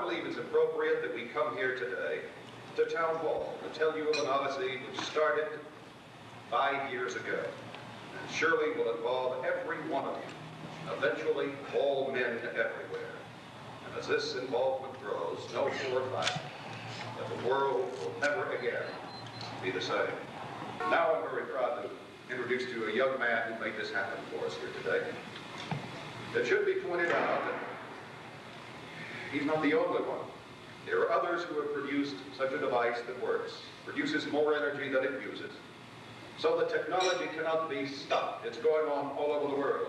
believe it's appropriate that we come here today to Town Hall to tell you of an odyssey which started 5 years ago, and surely will involve every one of you, eventually all men everywhere. And as this involvement grows, know for a fact that the world will never again be the same. Now I'm very proud to introduce to you a young man who made this happen for us here today. It should be pointed out that he's not the only one. There are others who have produced such a device that works, produces more energy than it uses. So the technology cannot be stopped. It's going on all over the world.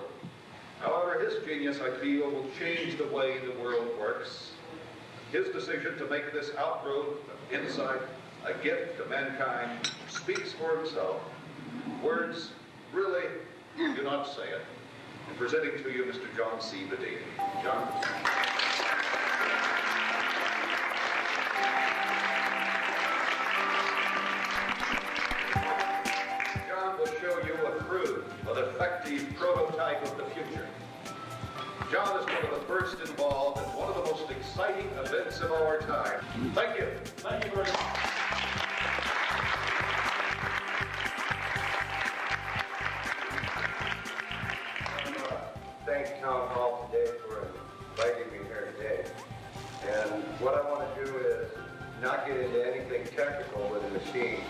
However, his genius, I feel, will change the way the world works. His decision to make this outgrowth of insight a gift to mankind speaks for himself. Words really do not say it. I'm presenting to you Mr. John C. Bedini. John? John will show you a crude but effective prototype of the future. John is one of the first involved in one of the most exciting events of our time. Thank you. Thank you very much. Thank Town Hall today for inviting me here today. And what I want to do is not get into anything technical with the machine,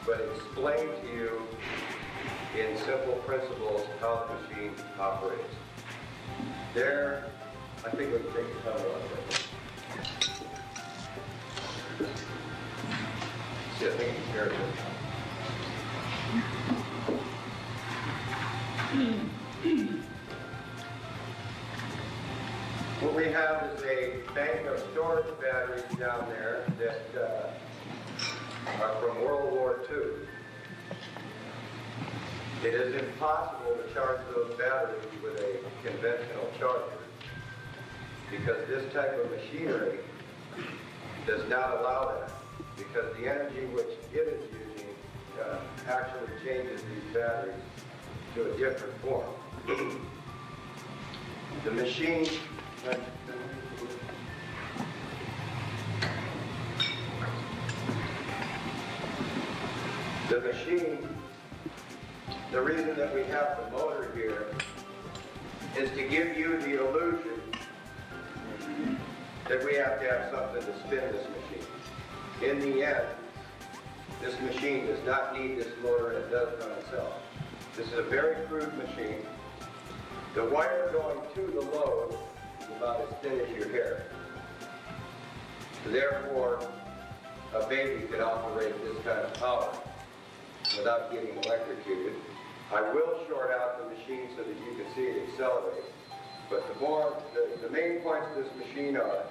but explain to you in simple principles how the machine operates. There, I think we can take the cover off. See, I think it's here. What we have is a bank of storage batteries down there that are from World War II. It is impossible to charge those batteries with a conventional charger because this type of machinery does not allow that, because the energy which it is using actually changes these batteries to a different form. The machine the reason that we have the motor here is to give you the illusion that we have to have something to spin this machine. In the end, this machine does not need this motor, and it does run itself. This is a very crude machine. The wire going to the load is about as thin as your hair. Therefore, a baby can operate this kind of power without getting electrocuted. I will short out the machine so that you can see it accelerate. But the main points of this machine are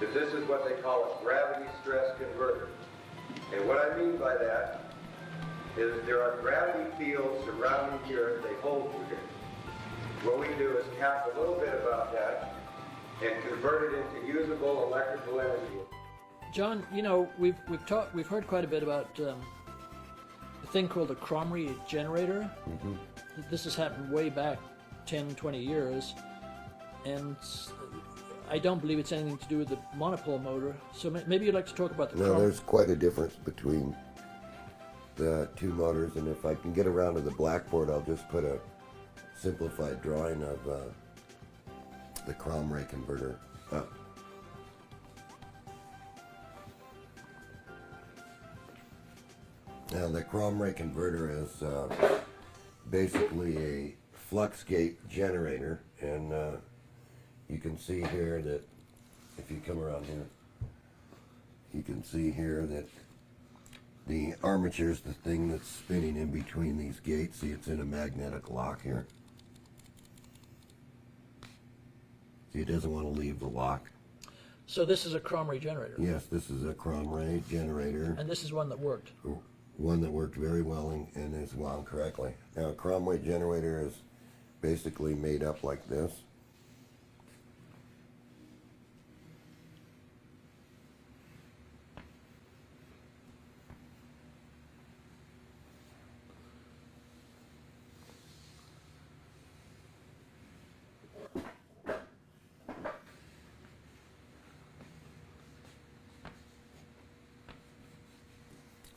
that this is what they call a gravity stress converter. And what I mean by that is there are gravity fields surrounding the Earth. They hold you here. What we do is cap a little bit about that and convert it into usable electrical energy. John, you know, we've heard quite a bit about a thing called a Kromrey generator. Mm-hmm. This has happened way back 10, 20 years, and I don't believe it's anything to do with the monopole motor. So maybe you'd like to talk about the No, there's quite a difference between the two motors, and if I can get around to the blackboard, I'll just put a simplified drawing of the Kromrey converter up. Now, the Kromrey converter is basically a flux gate generator, and you can see here that if you come around here, you can see here that the armature is the thing that's spinning in between these gates. See, it's in a magnetic lock here. See, it doesn't want to leave the lock. So this is a Kromrey generator? Yes, this is a Kromrey generator. And this is one that worked? One that worked very well and is wound correctly. Now, a Kromrey generator is basically made up like this.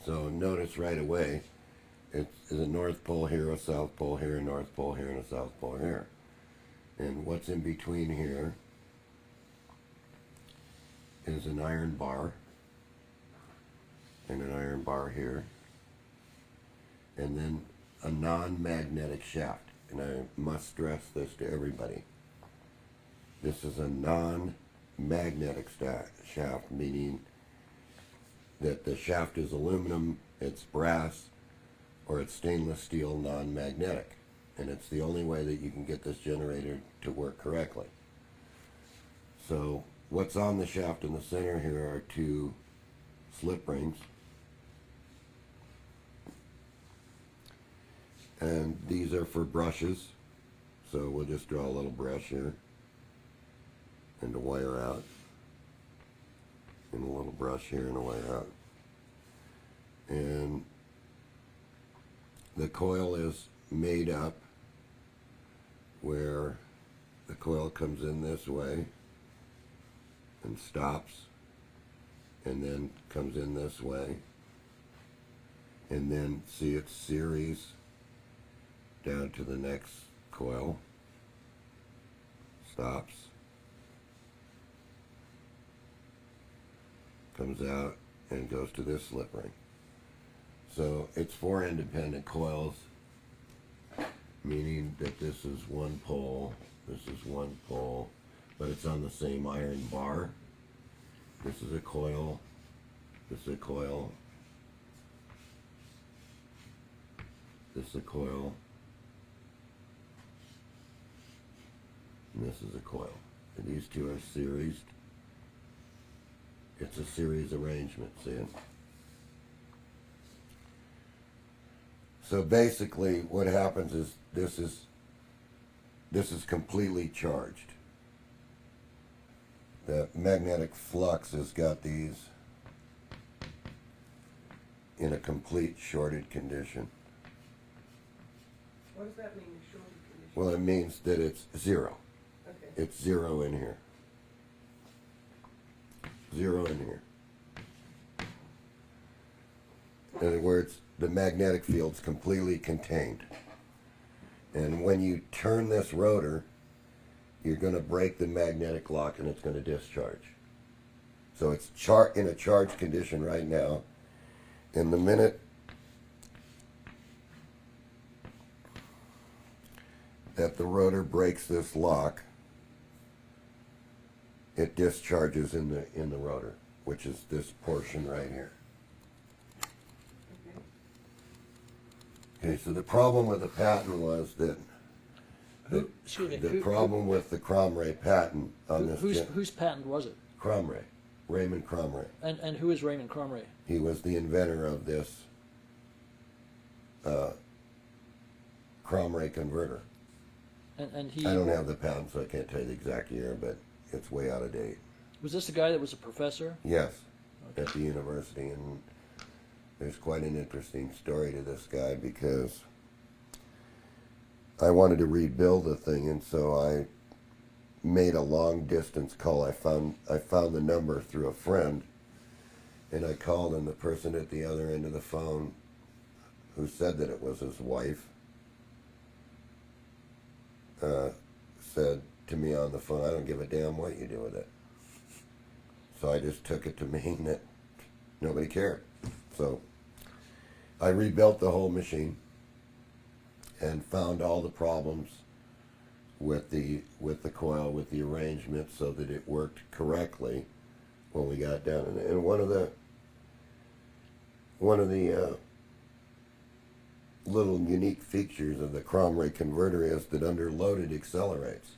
So notice right away, it's a north pole here, a south pole here, a north pole here, and a south pole here. And what's in between here is an iron bar, and an iron bar here, and then a non-magnetic shaft. And I must stress this to everybody. This is a non-magnetic shaft, meaning that the shaft is aluminum, it's brass, or it's stainless steel non-magnetic. And it's the only way that you can get this generator to work correctly. So what's on the shaft in the center here are two slip rings. And these are for brushes. So we'll just draw a little brush here and a wire out. And a little brush here and a wire out. And the coil is made up where the coil comes in this way and stops, and then comes in this way, and then see its series down to the next coil, stops, comes out and goes to this slip ring. So it's 4 independent coils, meaning that this is one pole, this is one pole, but it's on the same iron bar. This is a coil, this is a coil, this is a coil, and this is a coil. And these two are series. It's a series arrangement, see it? So basically what happens is this is completely charged. The magnetic flux has got these in a complete shorted condition. What does that mean, shorted condition? Well, it means that it's zero. Okay. It's zero in here. Zero in here. In other words, the magnetic field's completely contained. And when you turn this rotor, you're going to break the magnetic lock and it's going to discharge. So it's in a charged condition right now. And the minute that the rotor breaks this lock, it discharges in the rotor, which is this portion right here. Okay, so the problem with the patent was that the problem with the Kromrey patent on this... Whose patent was it? Kromrey. Raymond Kromrey. And who is Raymond Kromrey? He was the inventor of this Kromrey converter. And he... I don't have the patent, so I can't tell you the exact year, but it's way out of date. Was this the guy that was a professor? Yes, okay. At the university, and there's quite an interesting story to this guy because I wanted to rebuild the thing, and so I made a long distance call. I found the number through a friend, and I called, and the person at the other end of the phone, who said that it was his wife, said to me on the phone, "I don't give a damn what you do with it." So I just took it to mean that nobody cared. So I rebuilt the whole machine and found all the problems with the coil, with the arrangement, so that it worked correctly when we got down. And one of the little unique features of the Kromrey converter is that under load it accelerates.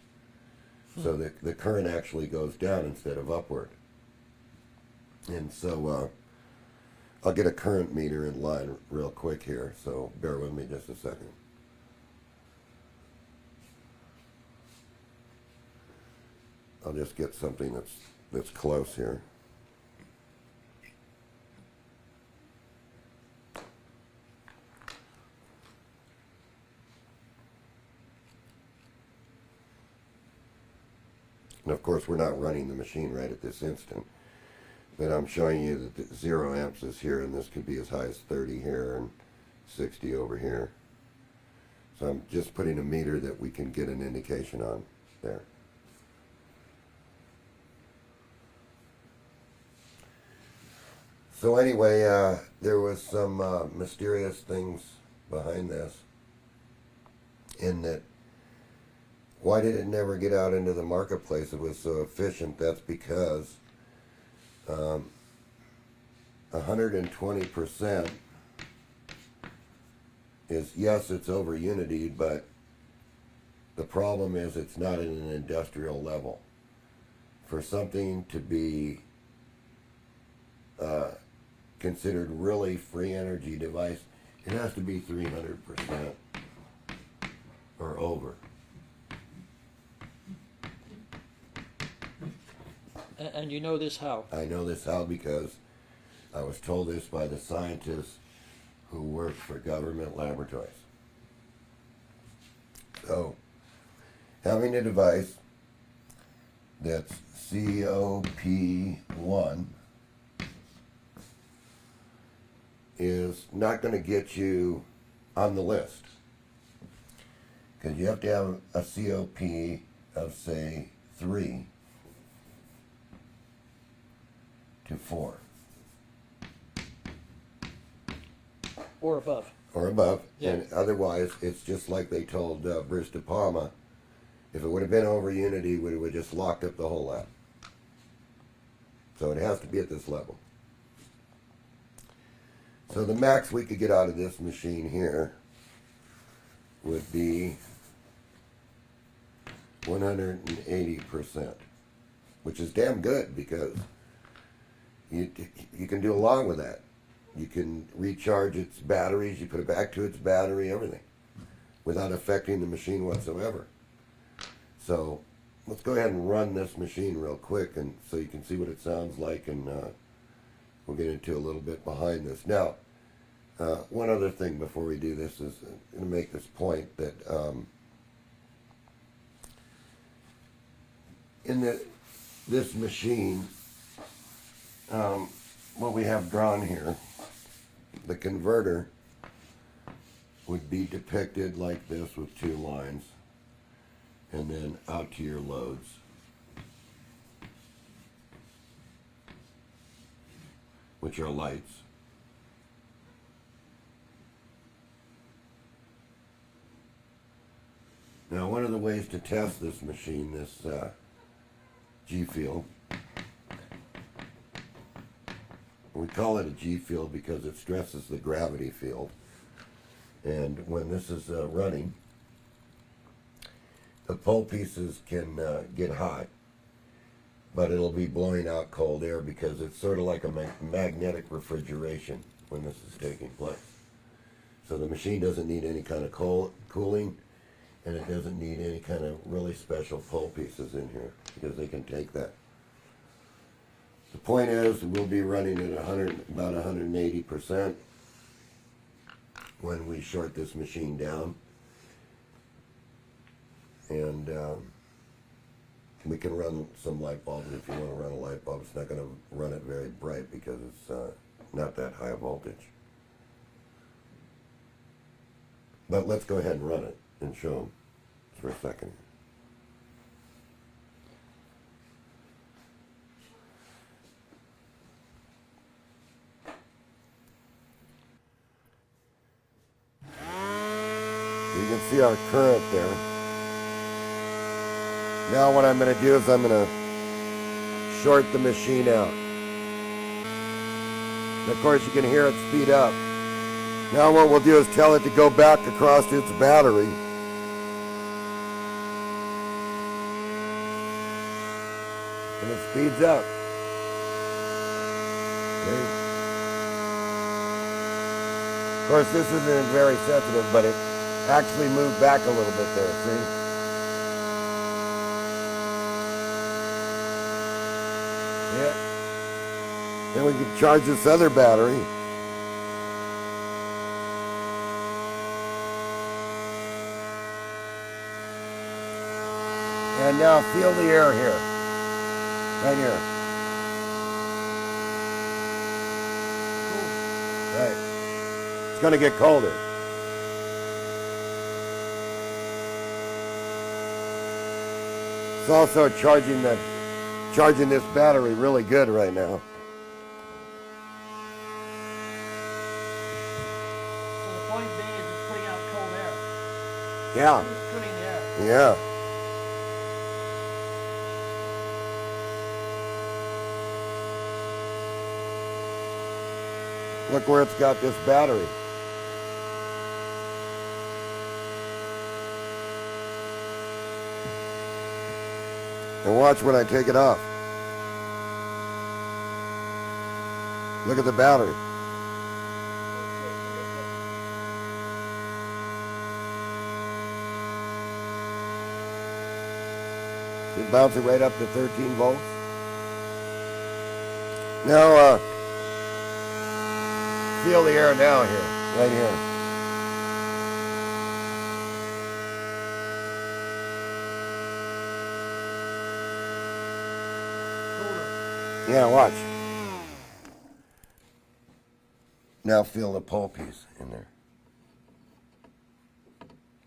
So the current actually goes down instead of upward. And so I'll get a current meter in line real quick here, so bear with me just a second. I'll just get something that's close here. And of course, we're not running the machine right at this instant. But I'm showing you that the 0 amps is here, and this could be as high as 30 here and 60 over here. So I'm just putting a meter that we can get an indication on there. So anyway, there was some mysterious things behind this, in that, why did it never get out into the marketplace? It was so efficient. That's because 120% is, yes, it's over unity, but the problem is it's not at an industrial level. For something to be considered really free energy device, it has to be 300% or over. And you know this how? I know this how because I was told this by the scientists who work for government laboratories. So, having a device that's COP1 is not going to get you on the list, because you have to have a COP of, say, 3 to 4. Or above. Or above, Yeah. and otherwise it's just like they told Bruce De Palma, if it would have been over unity, we would have just locked up the whole lab. So it has to be at this level. So the max we could get out of this machine here would be 180%, which is damn good, because you can do a lot with that. You can recharge its batteries, you put it back to its battery, everything, without affecting the machine whatsoever. So let's go ahead and run this machine real quick, and so you can see what it sounds like, and we'll get into a little bit behind this. Now, one other thing before we do this is going to make this point that in this machine, what we have drawn here, the converter would be depicted like this with 2 lines, and then out to your loads. Which are lights. Now, one of the ways to test this machine, this G-field, we call it a G-field because it stresses the gravity field. And when this is running, the pole pieces can get hot, but it'll be blowing out cold air because it's sort of like a magnetic refrigeration when this is taking place. So the machine doesn't need any kind of cooling, and it doesn't need any kind of really special pole pieces in here because they can take that. The point is, we'll be running at about 180% when we short this machine down. And we can run some light bulbs if you want to run a light bulb. It's not going to run it very bright because it's not that high a voltage. But let's go ahead and run it and show them for a second. You can see our current there. Now what I'm going to do is I'm going to short the machine out. And of course you can hear it speed up. Now what we'll do is tell it to go back across its battery. And it speeds up. Okay. Of course this isn't very sensitive, but it actually moved back a little bit there, see? Yeah. Then we can charge this other battery. And now feel the air here. Right here. Right. It's going to get colder. It's also charging this battery really good right now. So the point being is it's putting out cold air. Yeah. It's cooling the air. Yeah. Look where it's got this battery. And watch when I take it off. Look at the battery. It bounces right up to 13 volts. Now, feel the air now here, right here. Yeah, watch. Now feel the pole piece in there.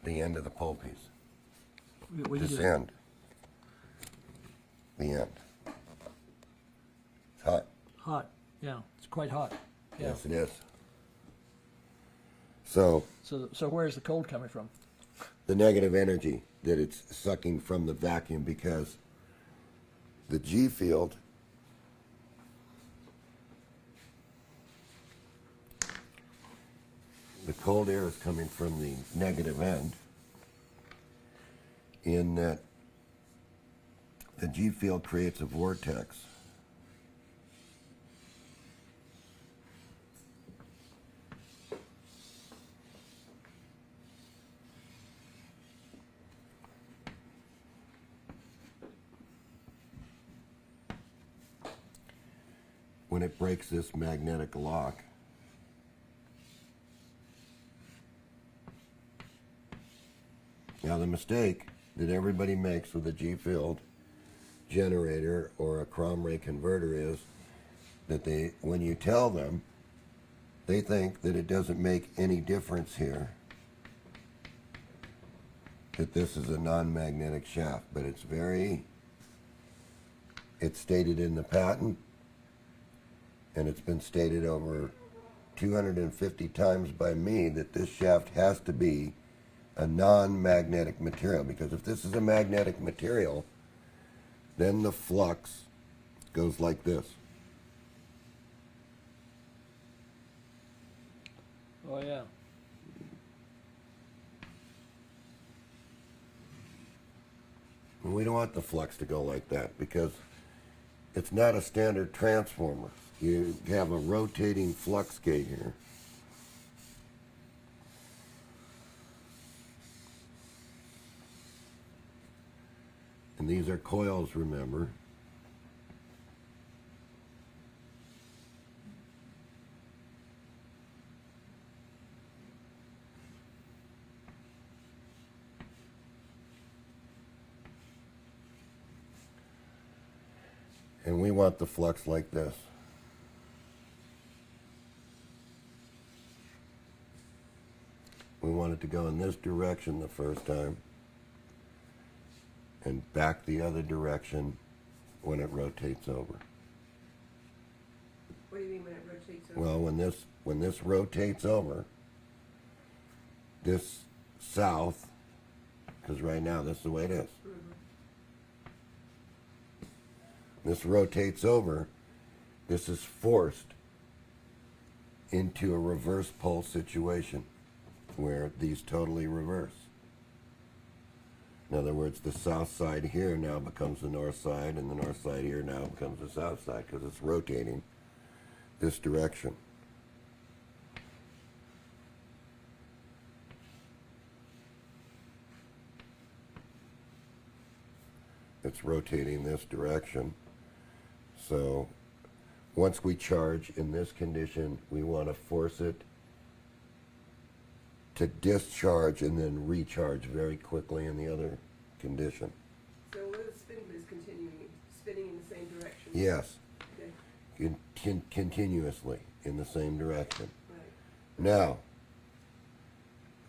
The end of the pole piece. This end. The end. It's hot. Hot. Yeah, it's quite hot. Yeah. Yes, it is. So where's the cold coming from? the negative energy that it's sucking from the vacuum, because the G field the cold air is coming from the negative end, in that the G field creates a vortex. When it breaks this magnetic lock, now the mistake that everybody makes with a G-field generator or a Kromrey converter is that when you tell them, they think that it doesn't make any difference here, that this is a non-magnetic shaft, but it's stated in the patent, and it's been stated over 250 times by me that this shaft has to be a non-magnetic material, because if this is a magnetic material, then the flux goes like this. Oh yeah. And we don't want the flux to go like that, because it's not a standard transformer. You have a rotating flux gate here. And these are coils, remember. And we want the flux like this. We want it to go in this direction the first time, and back the other direction when it rotates over. What do you mean when it rotates over? Well, when this rotates over, this south, because right now this is the way it is. This rotates over, this is forced into a reverse pole situation where these totally reverse. In other words, the south side here now becomes the north side, and the north side here now becomes the south side, because it's rotating this direction. It's rotating this direction. So once we charge in this condition, we want to force it to discharge and then recharge very quickly in the other condition. So although the spindle is spinning in the same direction? Yes, Okay. continuously in the same direction. Right. Now,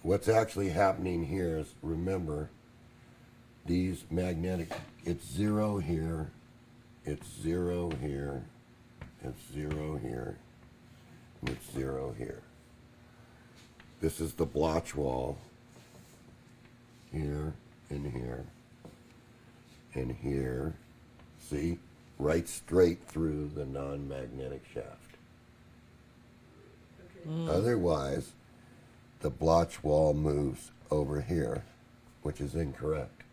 what's actually happening here is, remember, these magnetic, it's 0 here, it's 0 here, it's 0 here, and it's 0 here. This is the blotch wall, here, and here, and here. See? Right straight through the non-magnetic shaft. Okay. Otherwise, the blotch wall moves over here, which is incorrect.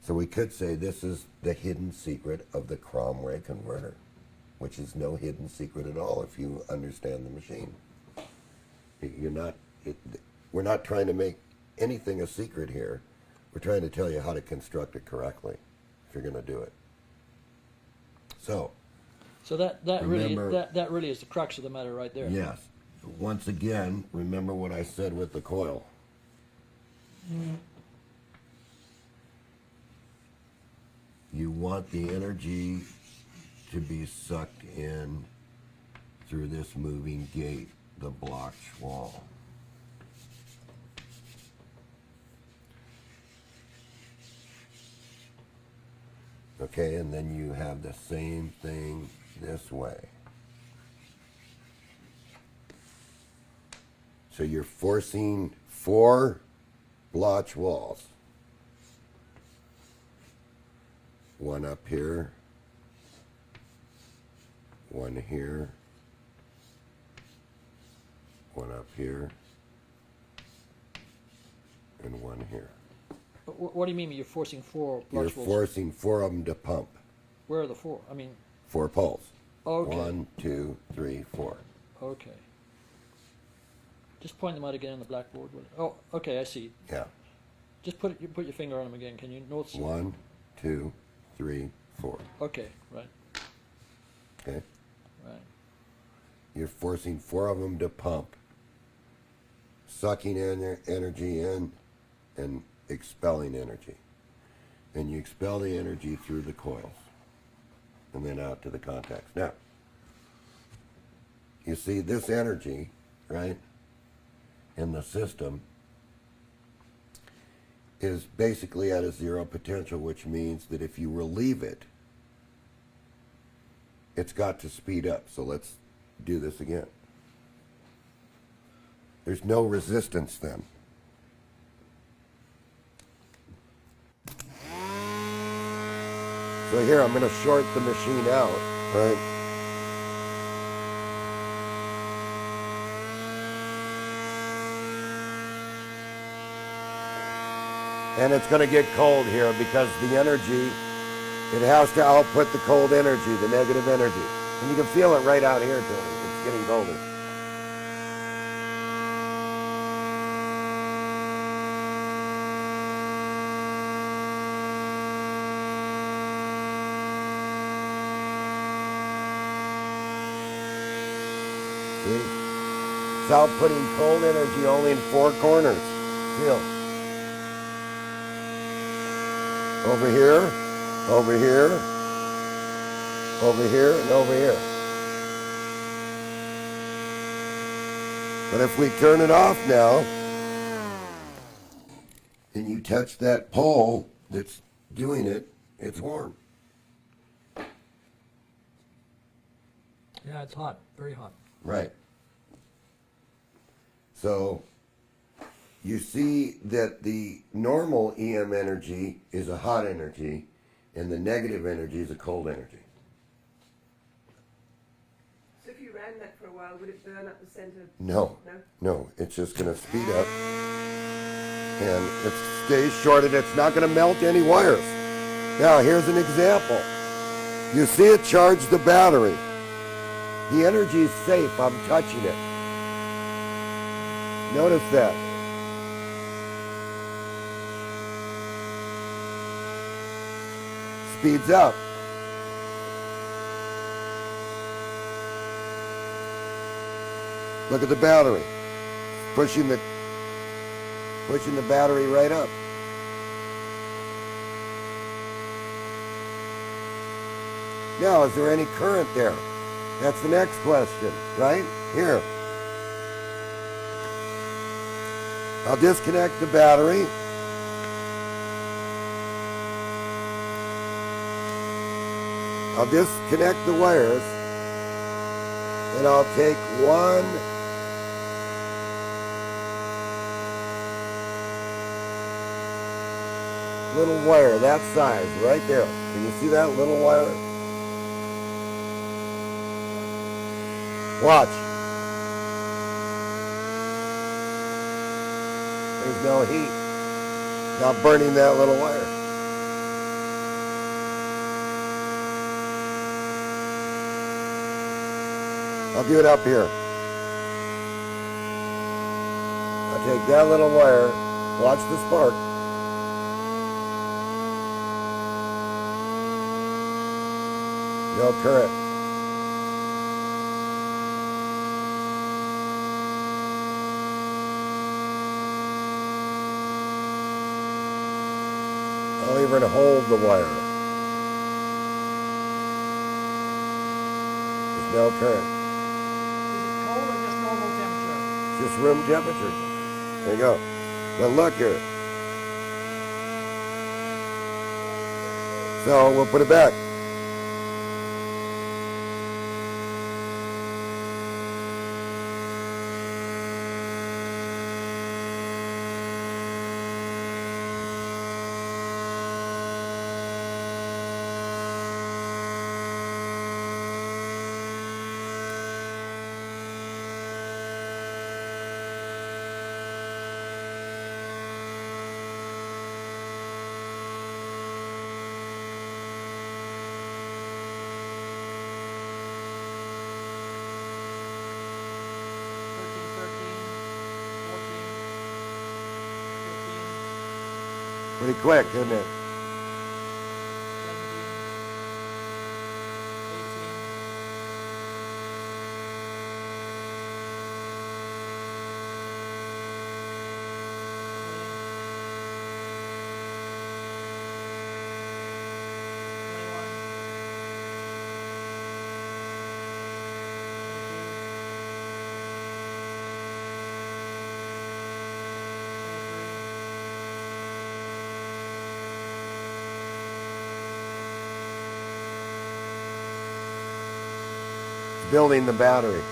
So we could say this is the hidden secret of the Kromrey converter, which is no hidden secret at all if you understand the machine. We're not trying to make anything a secret here. We're trying to tell you how to construct it correctly if you're going to do it. So that remember, really is the crux of the matter right there. yes. Once again, remember what I said with the coil. You want the energy to be sucked in through this moving gate, the blotch wall. Okay, and then you have the same thing this way. So you're forcing 4 blotch walls. One up here, one here, one up here, and one here. What do you mean you're forcing 4 You're blotch walls? forcing 4 of them to pump. Where are the 4? I mean, 4 poles. okay. 1, 2, 3, 4. Okay. Just point them out again on the blackboard. Oh, okay, I see. Yeah. Just put your finger on them again. Can you notice? 1, 2, 3, 4. Okay, right, Okay? right. You're forcing 4 of them to pump, sucking in energy in and expelling energy. And you expel the energy through the coils and then out to the contacts. Now, you see this energy, right, in the system is basically at a 0 potential, which means that if you relieve it, it's got to speed up. So let's do this again. There's no resistance then. So here, I'm going to short the machine out, right? And it's going to get cold here because the energy, it has to output the cold energy, the negative energy. And you can feel it right out here, too. It's getting colder. See? It's outputting cold energy only in 4 corners. Feel. Over here, over here, over here, and over here. But if we turn it off now, and you touch that pole that's doing it, it's warm. Yeah, it's hot, very hot. Right. So you see that the normal EM energy is a hot energy and the negative energy is a cold energy. So if you ran that for a while, would it burn up the center? No, No? no, it's just going to speed up and it stays shorted. It's not going to melt any wires. Now here's an example. You see it charge the battery. The energy is safe. I'm touching it. Notice that. Speeds up. Look at the battery. Pushing the battery right up. Now, is there any current there? That's the next question, right? Here. I'll disconnect the battery. I'll disconnect the wires, and I'll take one little wire, that size, right there. Can you see that little wire? Watch. There's no heat. Not burning that little wire. I'll do it up here. I'll take that little wire. Watch the spark. No current. I'll even hold the wire. There's no current. Is it cold or just normal temperature? Just room temperature. There you go. But look here. So we'll put it back. Pretty quick, isn't it? 18. Building the battery.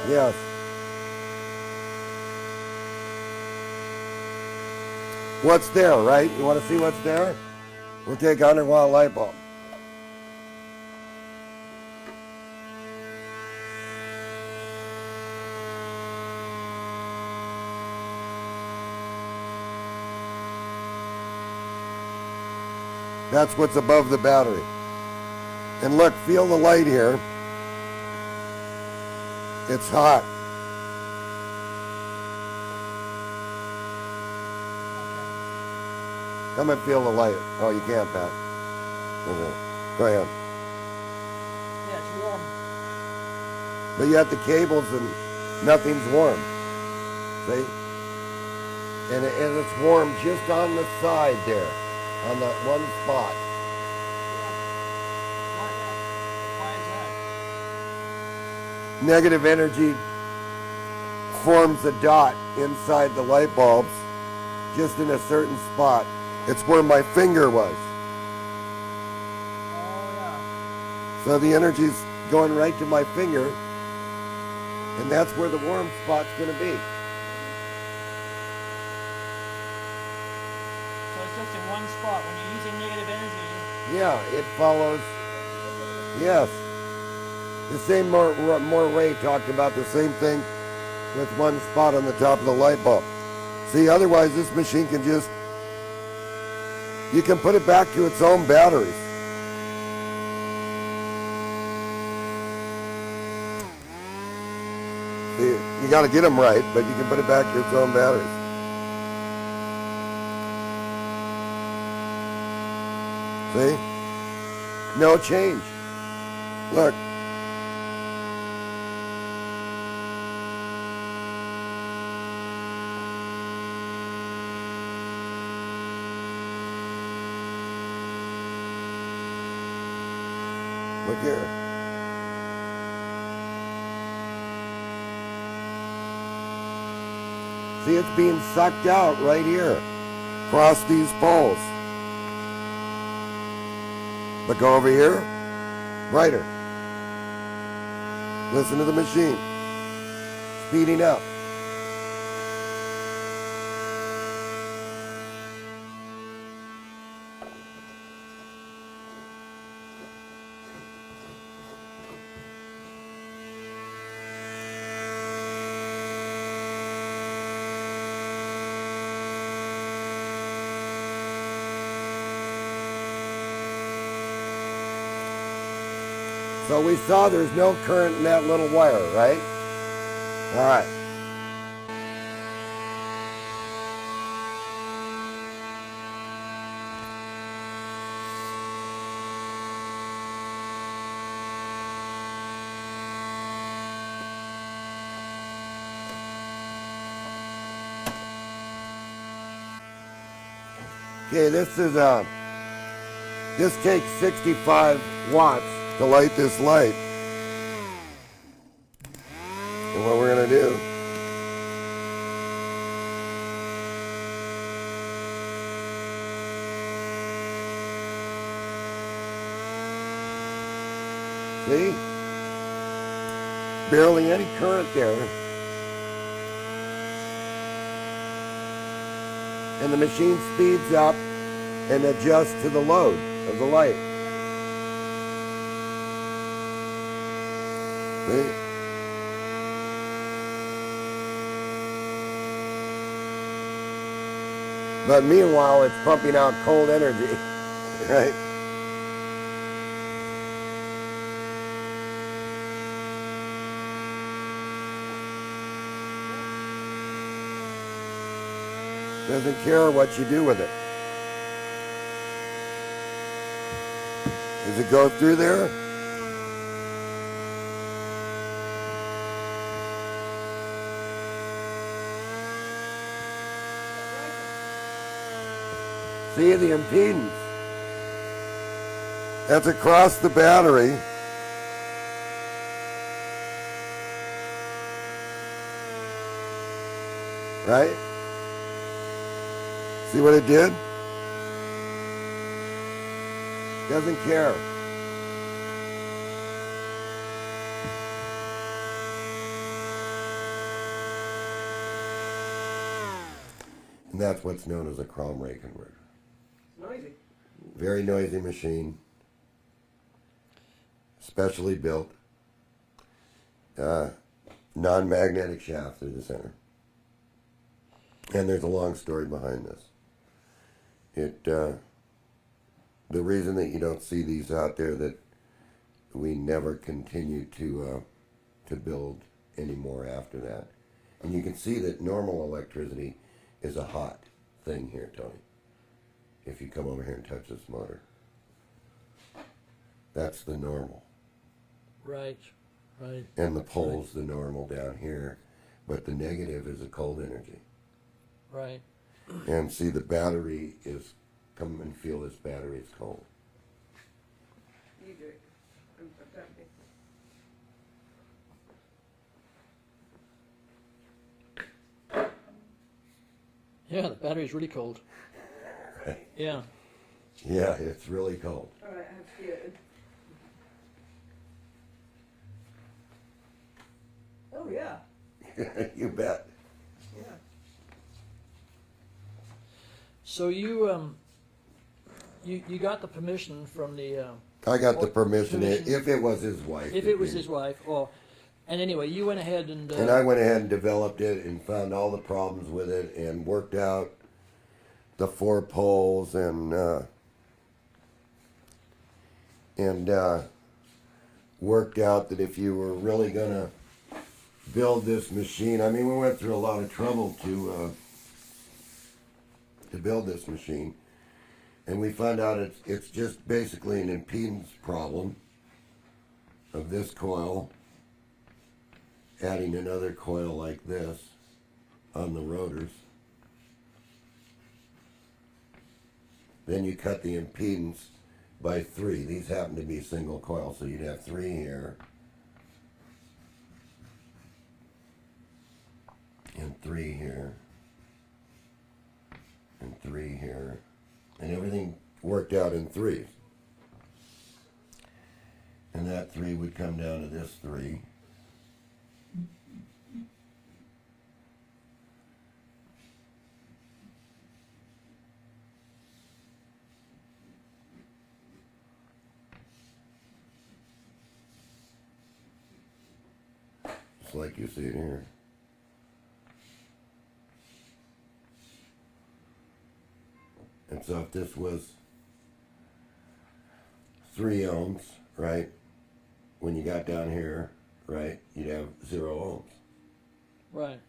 Yes. What's there, right? You want to see what's there? We'll take a 100-watt light bulb. That's what's above the battery. And look, feel the light here. It's hot. Come and feel the light. Oh, you can't, Pat. Okay. Go ahead. Yeah, it's warm. But you have the cables and nothing's warm. See? And it's warm just on the side there, on that one spot. Why is that? Negative energy forms a dot inside the light bulbs, just in a certain spot. It's where my finger was. Oh, yeah. So the energy's going right to my finger, and that's where the warm spot's going to be. So it's just in one spot. When you're using negative energy. Yeah, it follows. Yes. The same more Ray talked about the same thing with one spot on the top of the light bulb. See, otherwise this machine can just, you can put it back to its own batteries. See, you got to get them right, but you can put it back to its own batteries. See? No change. Look. Look here. See, it's being sucked out right here, across these poles. But go over here, brighter. Listen to the machine, speeding up. So we saw there's no current in that little wire, right? All right. Okay, this takes 65 watts to light this light. And what we're going to do, see? Barely any current there. And the machine speeds up and adjusts to the load of the light. See? But meanwhile, it's pumping out cold energy, right? Doesn't care what you do with it. Does it go through there? See the impedance? That's across the battery. Right? See what it did? Doesn't care. And that's what's known as a Kromrey converter. Noisy. Very noisy machine. Specially built. Non-magnetic shaft through the center. And there's a long story behind this. The reason that you don't see these out there, that we never continue to build any more after that. And you can see that normal electricity is a hot thing here, Tony. If you come over here and touch this motor. That's the normal. Right, right. And the pole's the normal down here. But the negative is a cold energy. Right. And see, the battery is, come and feel this battery is cold. You do. I'm tempting. Yeah, the battery's really cold. Right. Yeah. Yeah, it's really cold. All right, I have to get it. Oh, yeah. You bet. Yeah. So you got the permission from the I got the permission, permission. if it was his wife. if it was his wife, or and anyway, you went ahead and And I went ahead and developed it and found all the problems with it and worked out the 4 poles and worked out that if you were really gonna build this machine, I mean, we went through a lot of trouble to build this machine, and we found out it's just basically an impedance problem of this coil adding another coil like this on the rotors. Then you cut the impedance by 3. These happen to be single coil, so you'd have 3 here. And 3 here. And 3 here. And everything worked out in 3s. And that 3 would come down to this 3. Just like you see it here. And so if this was 3 ohms, right, when you got down here, right, you'd have 0 ohms. Right.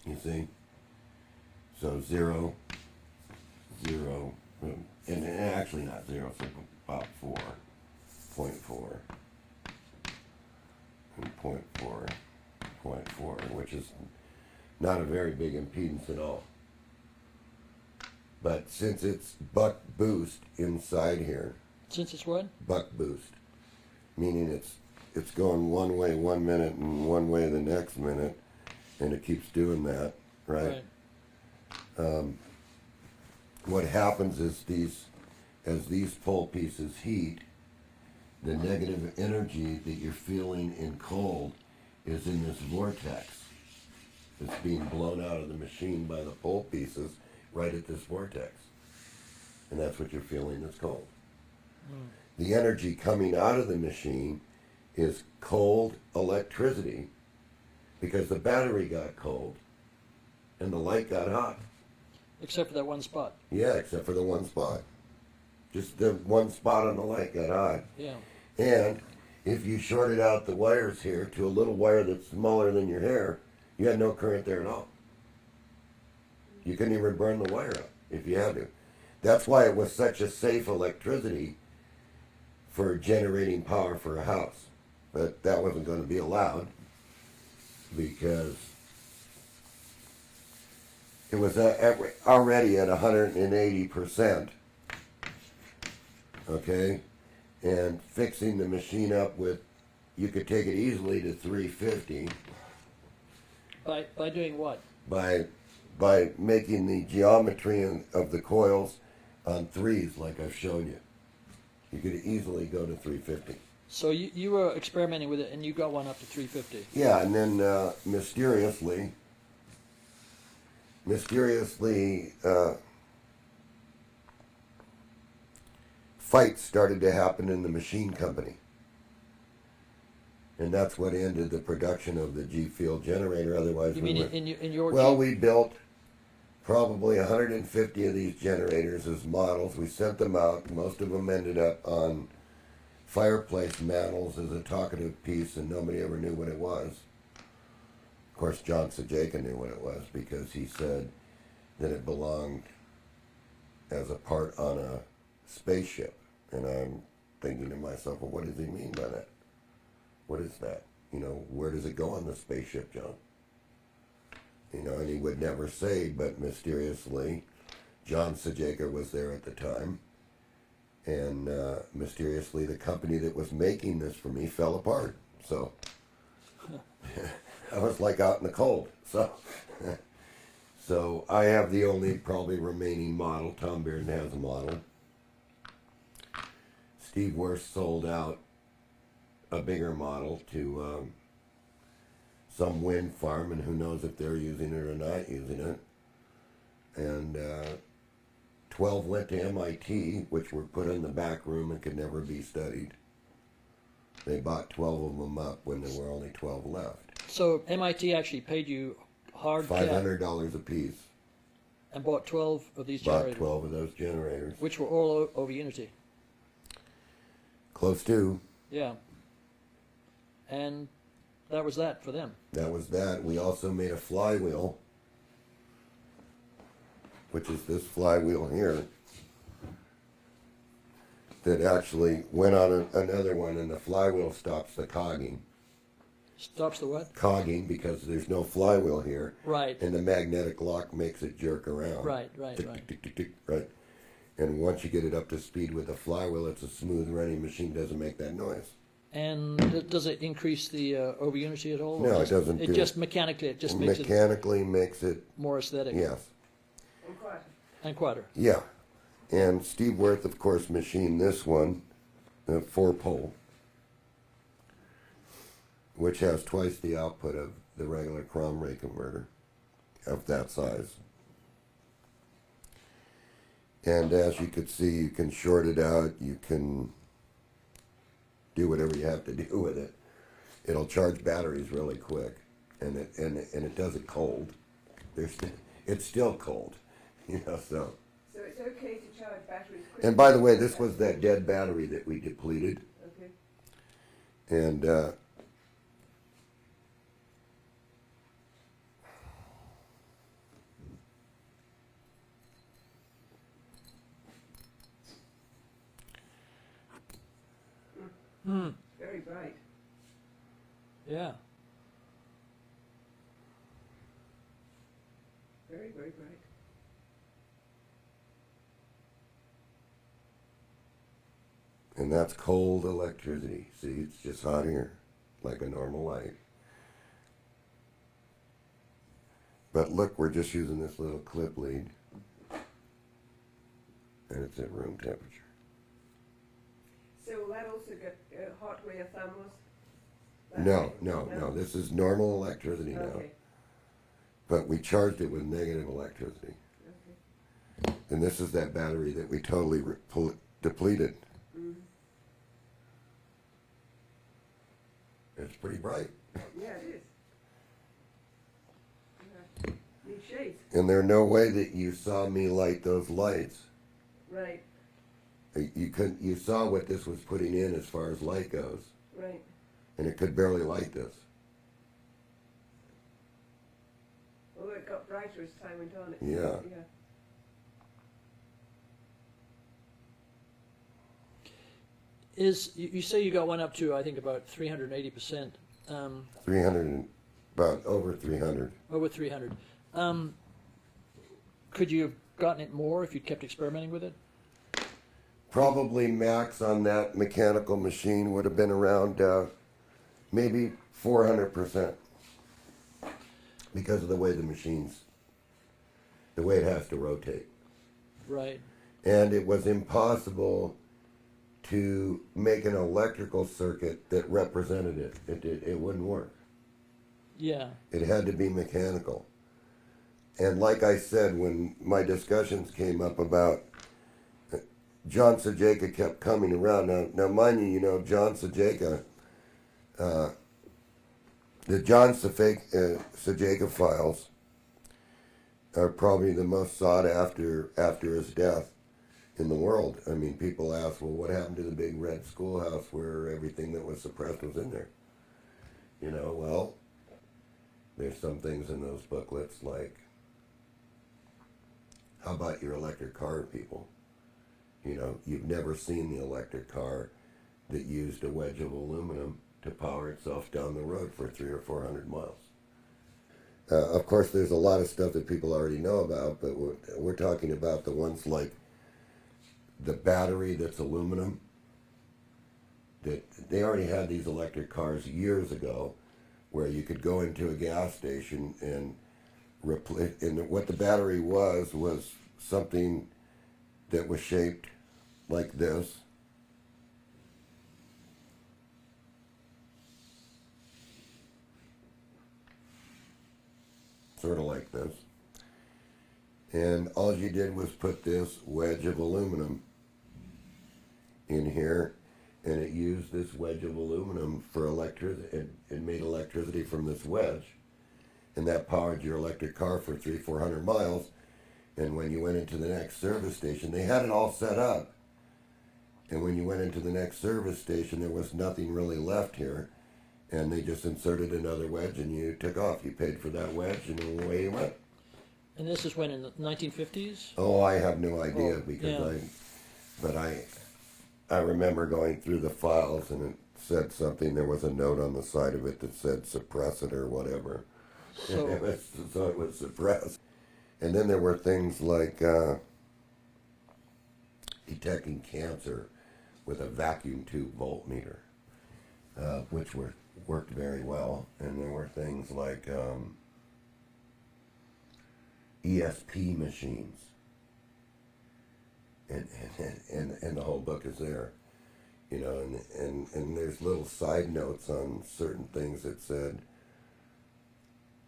You see? So 0, 0, and actually not 0, so about 4.4, and 0.4, 0.4, which is not a very big impedance at all. But since it's buck boost inside here, Since it's what? buck boost, meaning it's going one way 1 minute and one way the next minute, and it keeps doing that, right? What happens is as these pole pieces heat, the negative energy that you're feeling in cold is in this vortex. It's being blown out of the machine by the pole pieces right at this vortex. And that's what you're feeling is cold. The energy coming out of the machine is cold electricity because the battery got cold and the light got hot. Except for that one spot. Yeah, except for the one spot. Just the one spot on the light got hot. Yeah. And if you shorted out the wires here to a little wire that's smaller than your hair, you had no current there at all. You couldn't even burn the wire up if you had to. That's why it was such a safe electricity for generating power for a house. But that wasn't going to be allowed because it was already at 180%. Okay? And fixing the machine up with, you could take it easily to 350 By doing what? by making the geometry of the coils on 3s like I've shown you. You could easily go to 350. So you were experimenting with it and you got one up to 350. Yeah, and then mysteriously, fights started to happen in the machine company. And that's what ended the production of the G-field generator. Otherwise, You mean in your well, we built probably 150 of these generators as models. We sent them out. Most of them ended up on fireplace mantles as a talkative piece, and nobody ever knew what it was. Of course, John Sajaka knew what it was because he said that it belonged as a part on a spaceship. And I'm thinking to myself, well, what does he mean by that? What is that? You know, where does it go on the spaceship, John? You know, and he would never say, but mysteriously, John Sajaka was there at the time, and mysteriously, the company that was making this for me fell apart. So I was like out in the cold. So I have the only probably remaining model. Tom Bearden has a model. Steve Worst sold out a bigger model to some wind farm, and who knows if they're using it or not using it. And 12 went to M.I.T, which were put in the back room and could never be studied. They bought 12 of them up when there were only 12 left. So MIT actually paid you hard cash $500 a piece. and bought 12 of these Bought generators, 12 of those generators. which were all over Unity. Close to. Yeah. And that was that for them. That was that. We also made a flywheel, which is this flywheel here, that actually went on another one, and the flywheel stops the cogging. Stops the what? Cogging, because there's no flywheel here. Right. And the magnetic lock makes it jerk around. Right. Tick, tick, tick, tick, tick, right. And once you get it up to speed with the flywheel, it's a smooth running machine, doesn't make that noise. And does it increase the over unity at all? No, or it doesn't It do just it. mechanically, it just It makes mechanically makes it, it more aesthetic. yes. And quieter. And quieter. Yeah. And Steve Worth, of course, machined this one, the 4-pole, which has twice the output of the regular Kromrey converter of that size. And as you could see, you can short it out, you can do whatever you have to do with it. It'll charge batteries really quick, and it does it cold. It's still cold, you know, so. So it's okay to charge batteries quickly. And by the way, this was that dead battery that we depleted. Okay. And Very bright. Yeah. Very, very bright. and that's cold electricity. See, it's just hot here, like a normal light. But look, we're just using this little clip lead, and it's at room temperature. So will that also get hot where your thumb was? That No, way? no. This is normal electricity now. Okay. But we charged it with negative electricity. Okay. And this is that battery that we totally depleted. Mm-hmm. It's pretty bright. Yeah, it is. Yeah. Need shades. And there's no way that you saw me light those lights. Right, You couldn't. You saw what this was putting in as far as light goes, right. and it could barely light this. Although it got brighter as time went on. Yeah. Yeah. You say you got one up to, I think, about 380%. 300, about over 300. Over 300. Could you have gotten it more if you kept experimenting with it? Probably max on that mechanical machine would have been around maybe 400%, because of the way the way it has to rotate. Right. And it was impossible to make an electrical circuit that represented it. It wouldn't work. Yeah. It had to be mechanical. And like I said, when my discussions came up about John Sajeka kept coming around. Now mind you, John Sajeka, the John Sajeka files are probably the most sought after his death in the world. I mean, people ask, well, what happened to the big red schoolhouse where everything that was suppressed was in there? Well, there's some things in those booklets like, how about your electric car, people? You've never seen the electric car that used a wedge of aluminum to power itself down the road for 300 or 400 miles. Of course, there's a lot of stuff that people already know about, but we're talking about the ones like the battery that's aluminum. That they already had these electric cars years ago, where you could go into a gas station and replace. And what the battery was something that was shaped like this. Sort of like this. And all you did was put this wedge of aluminum in here, and it used this wedge of aluminum for electricity. It made electricity from this wedge, and that powered your electric car for 300-400 miles. And when you went into the next service station, they had it all set up. And when you went into the next service station, there was nothing really left here. And they just inserted another wedge and you took off. You paid for that wedge and away you went. And this is when, in the 1950s? Oh, I have no idea yeah. But I remember going through the files and it said something. There was a note on the side of it that said suppress it or whatever. So it was suppressed. And then there were things like detecting cancer with a vacuum tube voltmeter, which worked very well. And there were things like ESP machines, and the whole book is there, you know, and there's little side notes on certain things that said,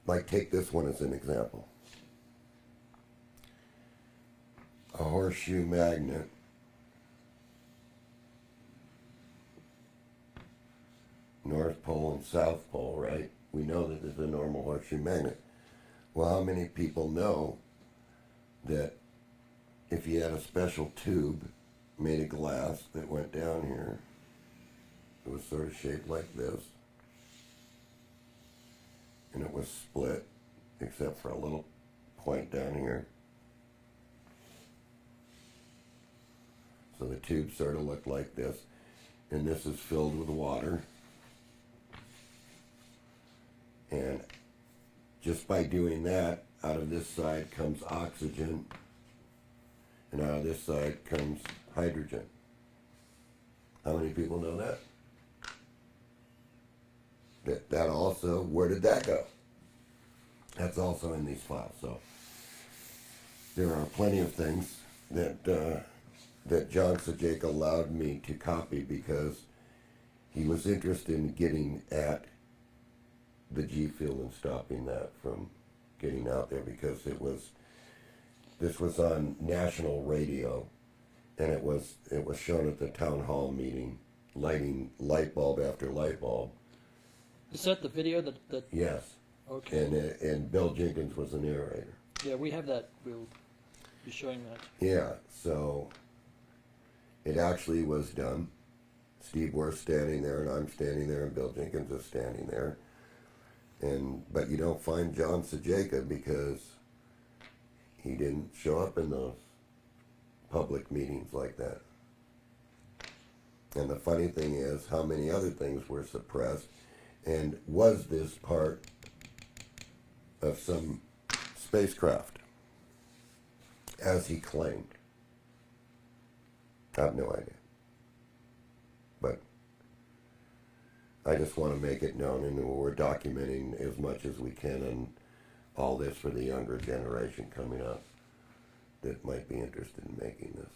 like, take this one as an example. A horseshoe magnet North Pole and South Pole, right? We know that there's a normal horseshoe magnet. Well, how many people know that if you had a special tube made of glass that went down here, it was sort of shaped like this, and it was split except for a little point down here. So the tube sort of looked like this, and this is filled with water. And just by doing that, out of this side comes oxygen, and out of this side comes hydrogen. How many people know that? That also, where did that go? That's also in these files. So there are plenty of things that John Sajaka allowed me to copy because he was interested in getting at the G field and stopping that from getting out there, because this was on national radio, and it was shown at the town hall meeting, lighting light bulb after light bulb. Is that the video that? Yes. Okay. And Bill Jenkins was the narrator. Yeah, we have that. We'll be showing that. Yeah, so it actually was done. Steve Worth's standing there, and I'm standing there, and Bill Jenkins is standing there. But you don't find John Sajaka because he didn't show up in those public meetings like that. And the funny thing is how many other things were suppressed, and was this part of some spacecraft, as he claimed? I have no idea. But I just want to make it known, and we're documenting as much as we can on all this for the younger generation coming up that might be interested in making this.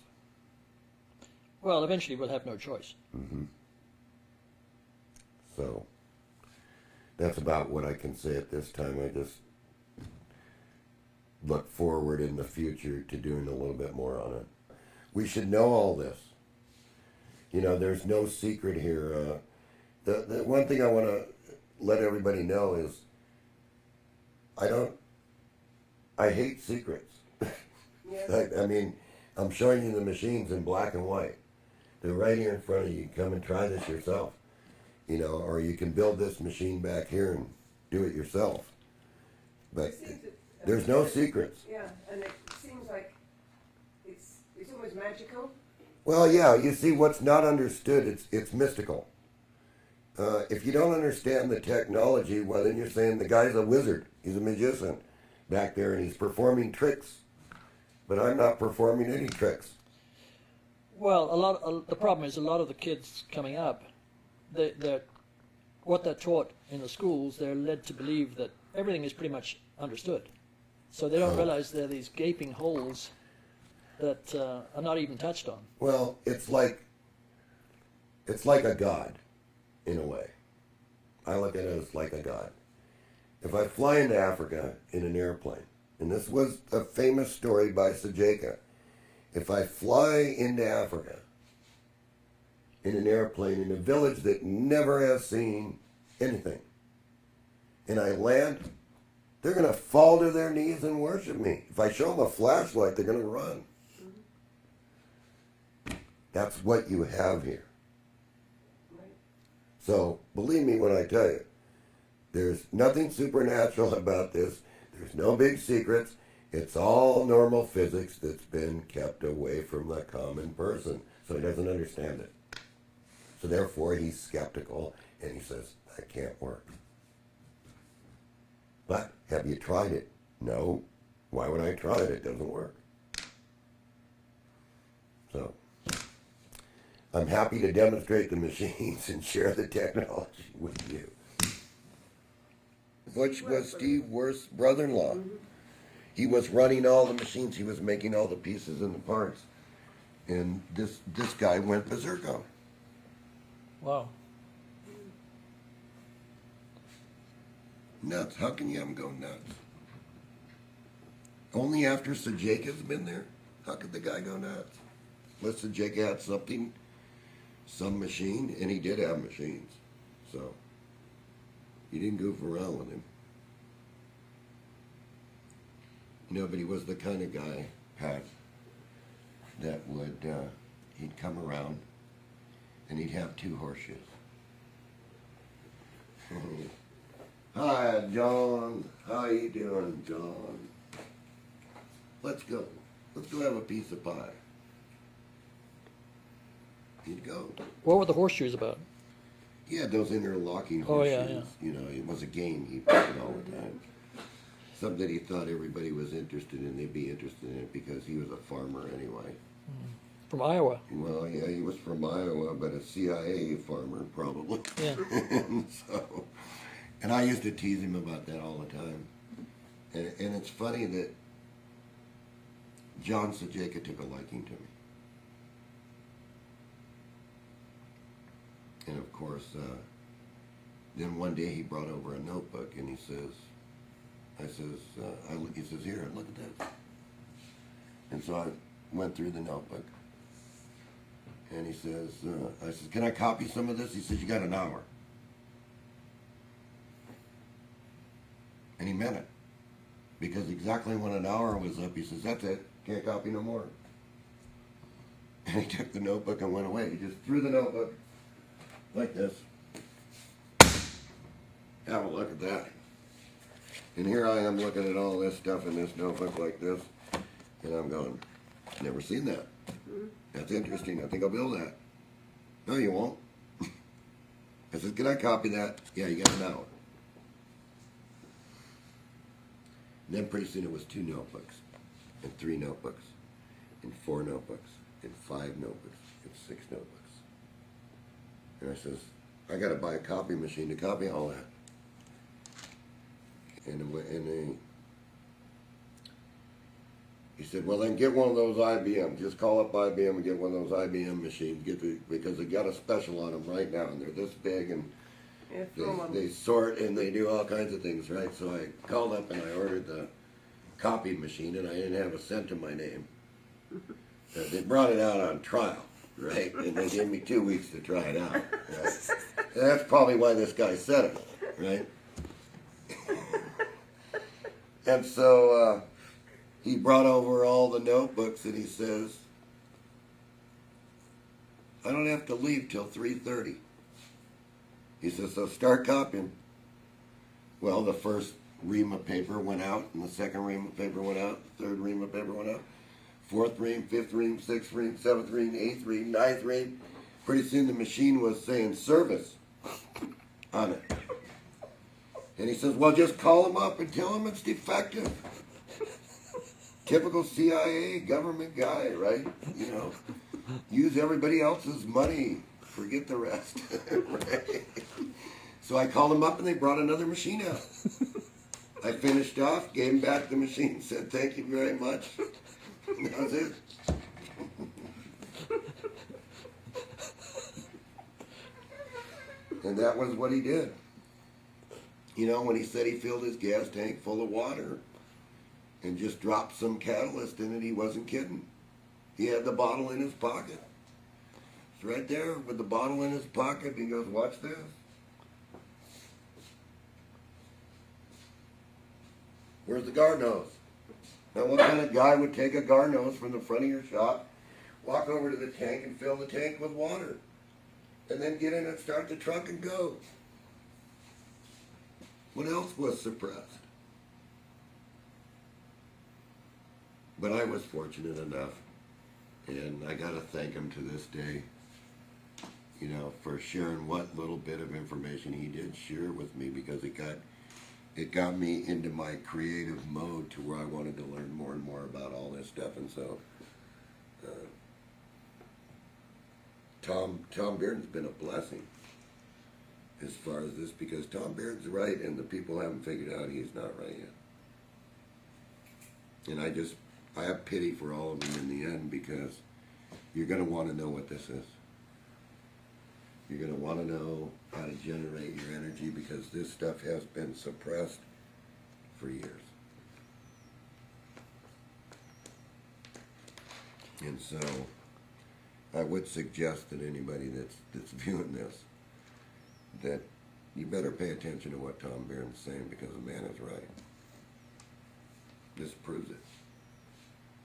Well, eventually we'll have no choice. Mm-hmm. So that's about what I can say at this time. I just look forward in the future to doing a little bit more on it. We should know all this. You know, there's no secret here. The one thing I want to let everybody know is I hate secrets. Yeah. I mean, I'm showing you the machines in black and white. They're right here in front of you. Come and try this yourself. You know, or you can build this machine back here and do it yourself. But there's no secrets. Yeah, and it seems like it's almost magical. Well, yeah, you see, what's not understood, it's mystical. If you don't understand the technology, well, then you're saying the guy's a wizard. He's a magician back there, and he's performing tricks. But I'm not performing any tricks. Well, the problem is a lot of the kids coming up, what they're taught in the schools, they're led to believe that everything is pretty much understood. So they don't realize there are these gaping holes that are not even touched on. Well, it's like a god, in a way. I look at it as like a god. If I fly into Africa in an airplane, and this was a famous story by Sajaka, if I fly into Africa in an airplane in a village that never has seen anything, and I land, they're going to fall to their knees and worship me. If I show them a flashlight, they're going to run. That's what you have here. So, believe me when I tell you, there's nothing supernatural about this. There's no big secrets. It's all normal physics that's been kept away from the common person. So he doesn't understand it. So therefore he's skeptical, and he says, that can't work. But have you tried it? No. Why would I try it? It doesn't work. So I'm happy to demonstrate the machines and share the technology with you. Which was Steve Worth's brother-in-law. He was running all the machines. He was making all the pieces and the parts. And this guy went berserk. Wow. Nuts. How can you have him go nuts? Only after Sajaka's been there? How could the guy go nuts? Unless Sajaka had something, some machine, and he did have machines. So, you didn't goof around with him. No, but he was the kind of guy, Pat, that would, he'd come around and he'd have 2 horseshoes. Hi, John. How you doing, John? Let's go. Let's go have a piece of pie. He'd go. What were the horseshoes about? He had those interlocking Oh, horseshoes. yeah, yeah. You know, it was a game he played all the time. Something that he thought everybody was interested in. They'd be interested in it because he was a farmer anyway. From Iowa. Well, yeah, he was from Iowa, but a CIA farmer probably. Yeah. And I used to tease him about that all the time. And it's funny that John Sajaka took a liking to me. And of course, then one day he brought over a notebook and he says, he says, here, look at this. And so I went through the notebook. And he says, I said, can I copy some of this? He says, you got an hour. And he meant it. Because exactly when an hour was up, he says, that's it. Can't copy no more. And he took the notebook and went away. He just threw the notebook like this. Have a look at that. And here I am looking at all this stuff in this notebook like this. And I'm going, never seen that. That's interesting. I think I'll build that. No, you won't. I said, can I copy that? Yeah, you got an hour. And then pretty soon it was 2 notebooks, and 3 notebooks, and 4 notebooks, and 5 notebooks, and 6 notebooks. And I says, I got to buy a copy machine to copy all that. He said, well, then get one of those IBM. Just call up IBM and get one of those IBM machines. Because they got a special on them right now, and they're this big, and they sort and they do all kinds of things, right? So I called up and I ordered the copy machine, and I didn't have a cent to my name. They brought it out on trial, right? And they gave me 2 weeks to try it out. Right? And that's probably why this guy said it, right? And so he brought over all the notebooks, and he says, I don't have to leave till 3:30. He says, so start copying. Well, the first ream of paper went out, and the second ream of paper went out, the third ream of paper went out, 4th ream, 5th ream, 6th ream, 7th ream, 8th ream, 9th ream. Pretty soon the machine was saying service on it. And he says, well, just call them up and tell them it's defective. Typical CIA government guy, right? You know, use everybody else's money. Forget the rest. Right? So I called them up and they brought another machine out. I finished off, gave him back the machine, said thank you very much. And that was it. And that was what he did. You know, when he said he filled his gas tank full of water and just dropped some catalyst in it, he wasn't kidding. He had the bottle in his pocket. It's right there with the bottle in his pocket. He goes, watch this. Where's the guard nose? Now, what kind of guy would take a guard nose from the front of your shop, walk over to the tank and fill the tank with water, and then get in and start the truck and go? What else was suppressed? But I was fortunate enough, and I got to thank him to this day, you know, for sharing what little bit of information he did share with me, because it got me into my creative mode to where I wanted to learn more and more about all this stuff. And so Tom Bearden's been a blessing as far as this, because Tom Bearden's right and the people haven't figured out he's not right yet. And I have pity for all of them in the end, because you're going to want to know what this is. You're going to want to know how to generate your energy, because this stuff has been suppressed for years. And so I would suggest that anybody that's viewing this, that you better pay attention to what Tom Bearden's saying, because the man is right. This proves it.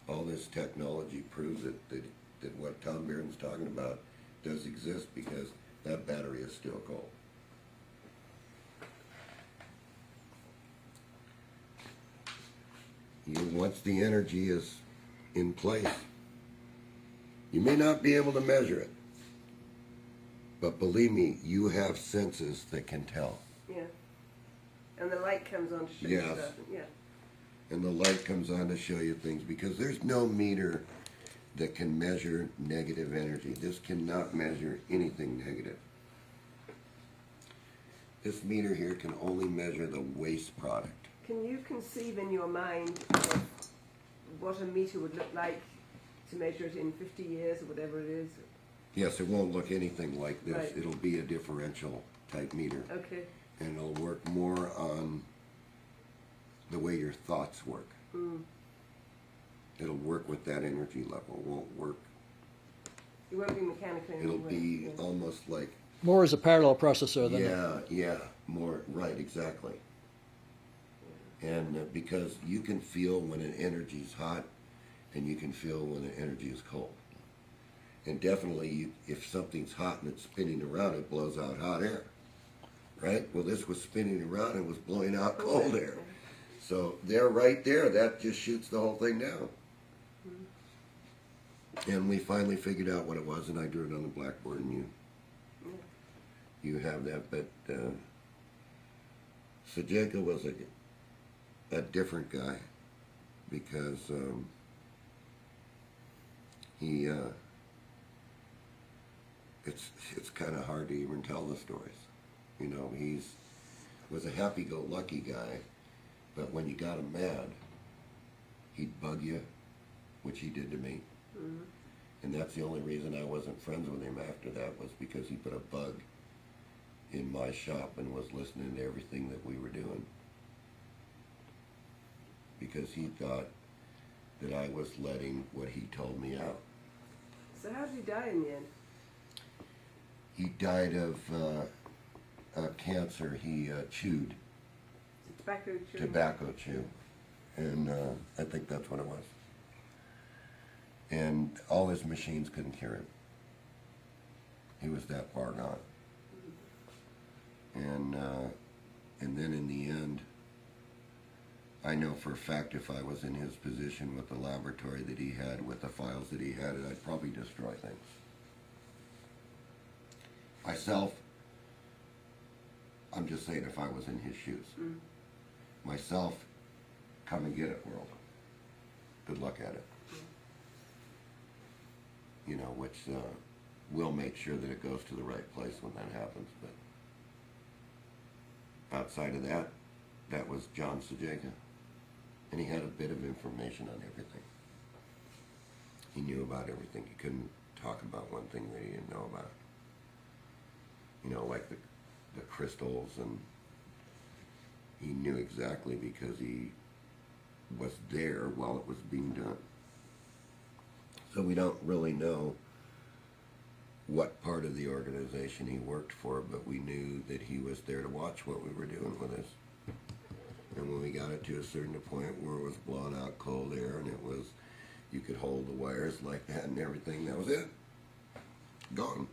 All this technology proves it, that what Tom Bearden's talking about does exist, because that battery is still cold. Once the energy is in place, you may not be able to measure it, but believe me, you have senses that can tell. Yeah. And the light comes on to show you Yes. stuff. Yeah. And the light comes on to show you things, because there's no meter that can measure negative energy. This cannot measure anything negative. This meter here can only measure the waste product. Can you conceive in your mind of what a meter would look like to measure it in 50 years or whatever it is? Yes, it won't look anything like this. Right. It'll be a differential type meter. Okay. And it'll work more on the way your thoughts work. Mm. It'll work with that energy level. It won't work. It won't be mechanical in any It'll way. be Yeah. almost like, More as a parallel processor than yeah, more, right, exactly. And because you can feel when an energy's hot, and you can feel when an energy is cold. And definitely, if something's hot and it's spinning around, it blows out hot air, right? Well, this was spinning around and was blowing out cold air. So they're right there. That just shoots the whole thing down. And we finally figured out what it was, and I drew it on the blackboard, and you have that. But Sajeka was a different guy, because he it's kind of hard to even tell the stories. You know, was a happy-go-lucky guy, but when you got him mad, he'd bug you, which he did to me. Mm-hmm. And that's the only reason I wasn't friends with him after that, was because he put a bug in my shop and was listening to everything that we were doing. Because he thought that I was letting what he told me out. So how did he die in the end? He died of cancer. He chewed. Tobacco chew? Tobacco chew. And I think that's what it was. And all his machines couldn't cure him. He was that far gone. And then in the end, I know for a fact if I was in his position with the laboratory that he had, with the files that he had, I'd probably destroy things. Myself, I'm just saying, if I was in his shoes. Mm. Myself, come and get it, world. Good luck at it. Mm. You know, which we'll make sure that it goes to the right place when that happens. But outside of that, that was John Sajeka. And he had a bit of information on everything. He knew about everything. He couldn't talk about one thing that he didn't know about. You know, like the crystals, and he knew exactly because he was there while it was being done. So we don't really know what part of the organization he worked for, but we knew that he was there to watch what we were doing with us. And when we got it to a certain point where it was blowing out cold air, and it was, you could hold the wires like that and everything, that was it. Gone.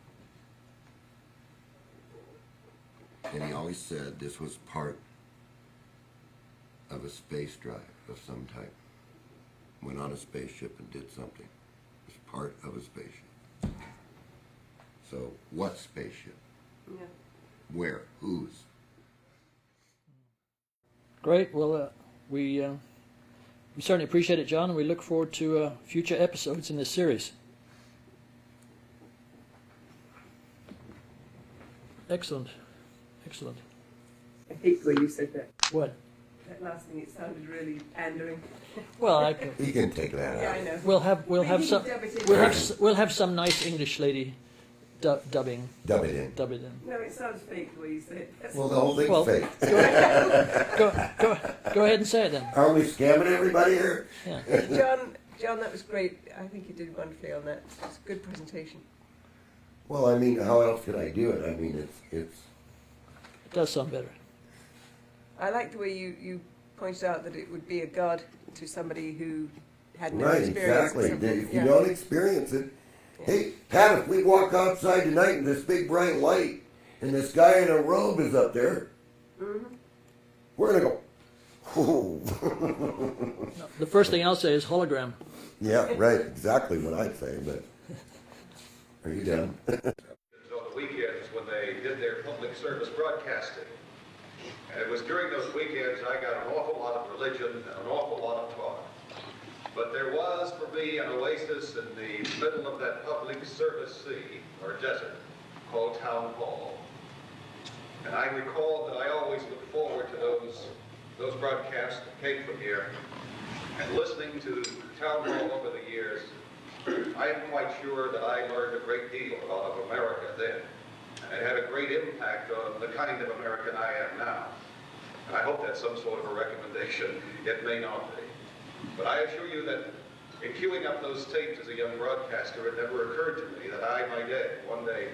And he always said this was part of a space drive of some type. Went on a spaceship and did something. It was part of a spaceship. So, what spaceship? Yeah. Where? Whose? Great. Well, we certainly appreciate it, John, and we look forward to future episodes in this series. Excellent. Excellent. I hate the way you said that. What? That last thing, it sounded really pandering. Well, You can take that out. Yeah, I know. we'll have Maybe some dub it in. we'll have some nice English lady dubbing. Dub it in. Dub it in. No, it sounds fake the way you say it. That's Well, the whole thing's Well, fake. Go ahead and say it then. Are we scamming everybody here? Yeah. John, that was great. I think you did wonderfully on that. It's a good presentation. Well, I mean, how else could I do it? I mean, it's It does sound better. I like the way you pointed out that it would be a god to somebody who had no right, experience. exactly. with something. If you don't experience it, hey, Pat, if we walk outside tonight and this big bright light and this guy in a robe is up there, we're gonna go. Whoa. The first thing I'll say is hologram. Yeah, right. Exactly what I'd say. But are you done? On the weekends when they did their public service broadcasting. And it was during those weekends I got an awful lot of religion and an awful lot of talk. But there was for me an oasis in the middle of that public service sea or desert called Town Hall. And I recall that I always looked forward to those broadcasts that came from here. And listening to Town Hall over the years, I am quite sure that I learned a great deal about America then. And it had a great impact on the kind of American I am now. And I hope that's some sort of a recommendation. It may not be. But I assure you that in queuing up those tapes as a young broadcaster, it never occurred to me that I, one day,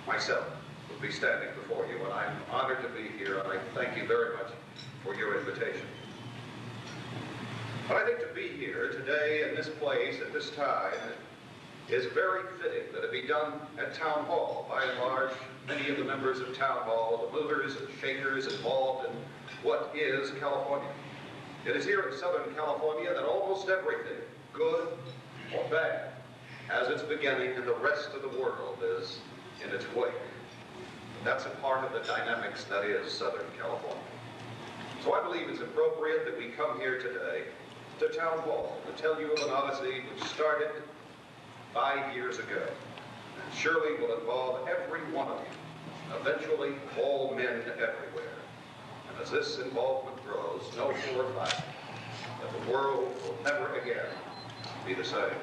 myself, would be standing before you. And I'm honored to be here, and I thank you very much for your invitation. But I think to be here today in this place at this time is very fitting that it be done at Town Hall. By and large, many of the members of Town Hall, the movers and shakers involved in what is California. It is here in Southern California that almost everything, good or bad, has its beginning and the rest of the world is in its wake. That's a part of the dynamics that is Southern California. So I believe it's appropriate that we come here today to Town Hall to tell you of an odyssey which started 5 years ago, and surely will involve every one of you, eventually all men everywhere. And as this involvement grows, know for a fact that the world will never again be the same.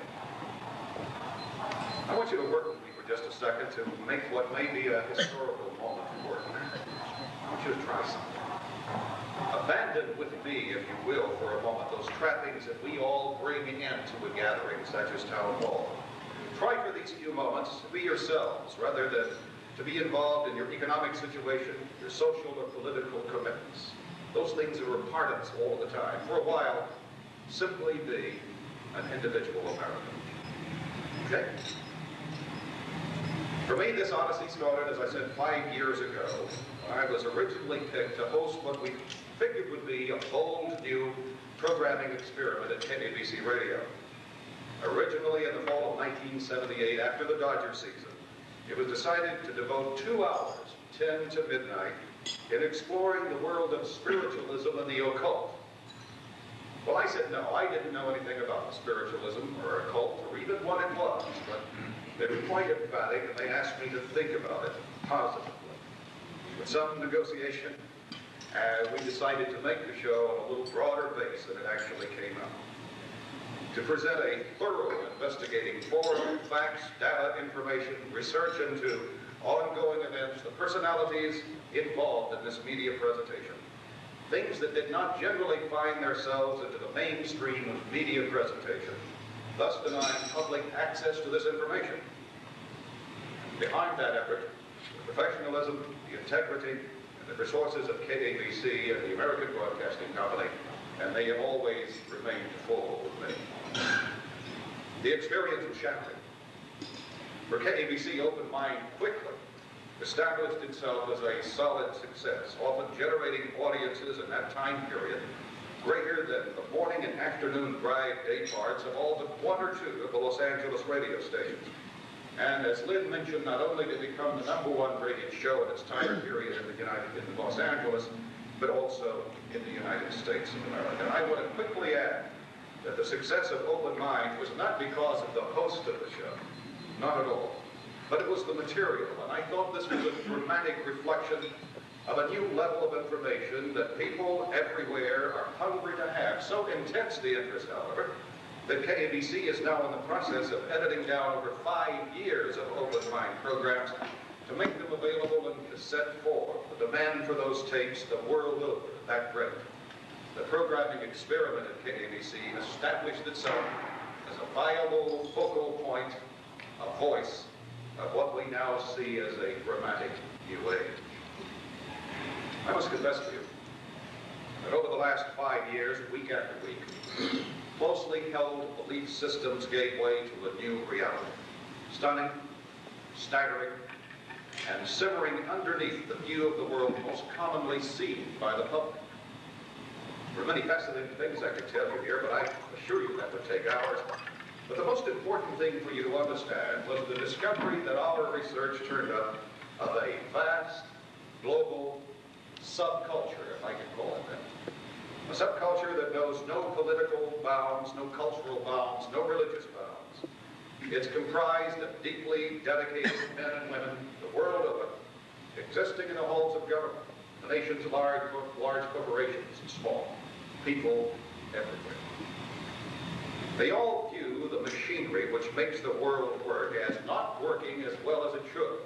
I want you to work with me for just a second to make what may be a historical moment work. I want you to try something. Abandon with me, if you will, for a moment, those trappings that we all bring into a gathering such as Town Hall. Try for these few moments to be yourselves rather than to be involved in your economic situation, your social or political commitments. Those things are a part of us all the time. For a while, simply be an individual American. Okay? For me, this odyssey started, as I said, 5 years ago. I was originally picked to host what we figured would be a bold new programming experiment at KABC Radio. Originally in the fall of 1978, after the Dodger season, it was decided to devote 2 hours, 10 to midnight, in exploring the world of spiritualism and the occult. Well, I said no. I didn't know anything about spiritualism or occult or even what it was, but they were quite emphatic and they asked me to think about it positively. With some negotiation, we decided to make the show on a little broader base than it actually came out. To present a thorough investigating form, facts, data, information, research into ongoing events, the personalities involved in this media presentation. Things that did not generally find themselves into the mainstream of media presentation, thus denying public access to this information. Behind that effort, the professionalism, the integrity, and the resources of KABC and the American Broadcasting Company, and they have always remained full with me. The experience was shattering. For KABC, Open Mind quickly established itself as a solid success, often generating audiences in that time period greater than the morning and afternoon drive day parts of all but 1 or 2 of the Los Angeles radio stations. And as Lynn mentioned, not only did it become the #1 rated show in its time period in Los Angeles, but also in the United States of America. And I want to quickly add that the success of Open Mind was not because of the host of the show, not at all. but it was the material, and I thought this was a dramatic reflection of a new level of information that people everywhere are hungry to have. So intense the interest, however, that KABC is now in the process of editing down over 5 years of open mind programs to make them available in cassette form. The demand for those tapes the world over is that great. The programming experiment at KABC established itself as a viable focal point, a voice of what we now see as a dramatic new age. I must confess to you that over the last 5 years, week after week, closely held belief systems gave way to a new reality. Stunning, staggering, and simmering underneath the view of the world most commonly seen by the public. There are many fascinating things I could tell you here, but I assure you that would take hours. But the most important thing for you to understand was the discovery that our research turned up of a vast, global subculture, if I can call it that. A subculture that knows no political bounds, no cultural bounds, no religious bounds. It's comprised of deeply dedicated men and women the world over, existing in the halls of government, the nation's large corporations and small, people everywhere. They all view the machinery which makes the world work as not working as well as it should.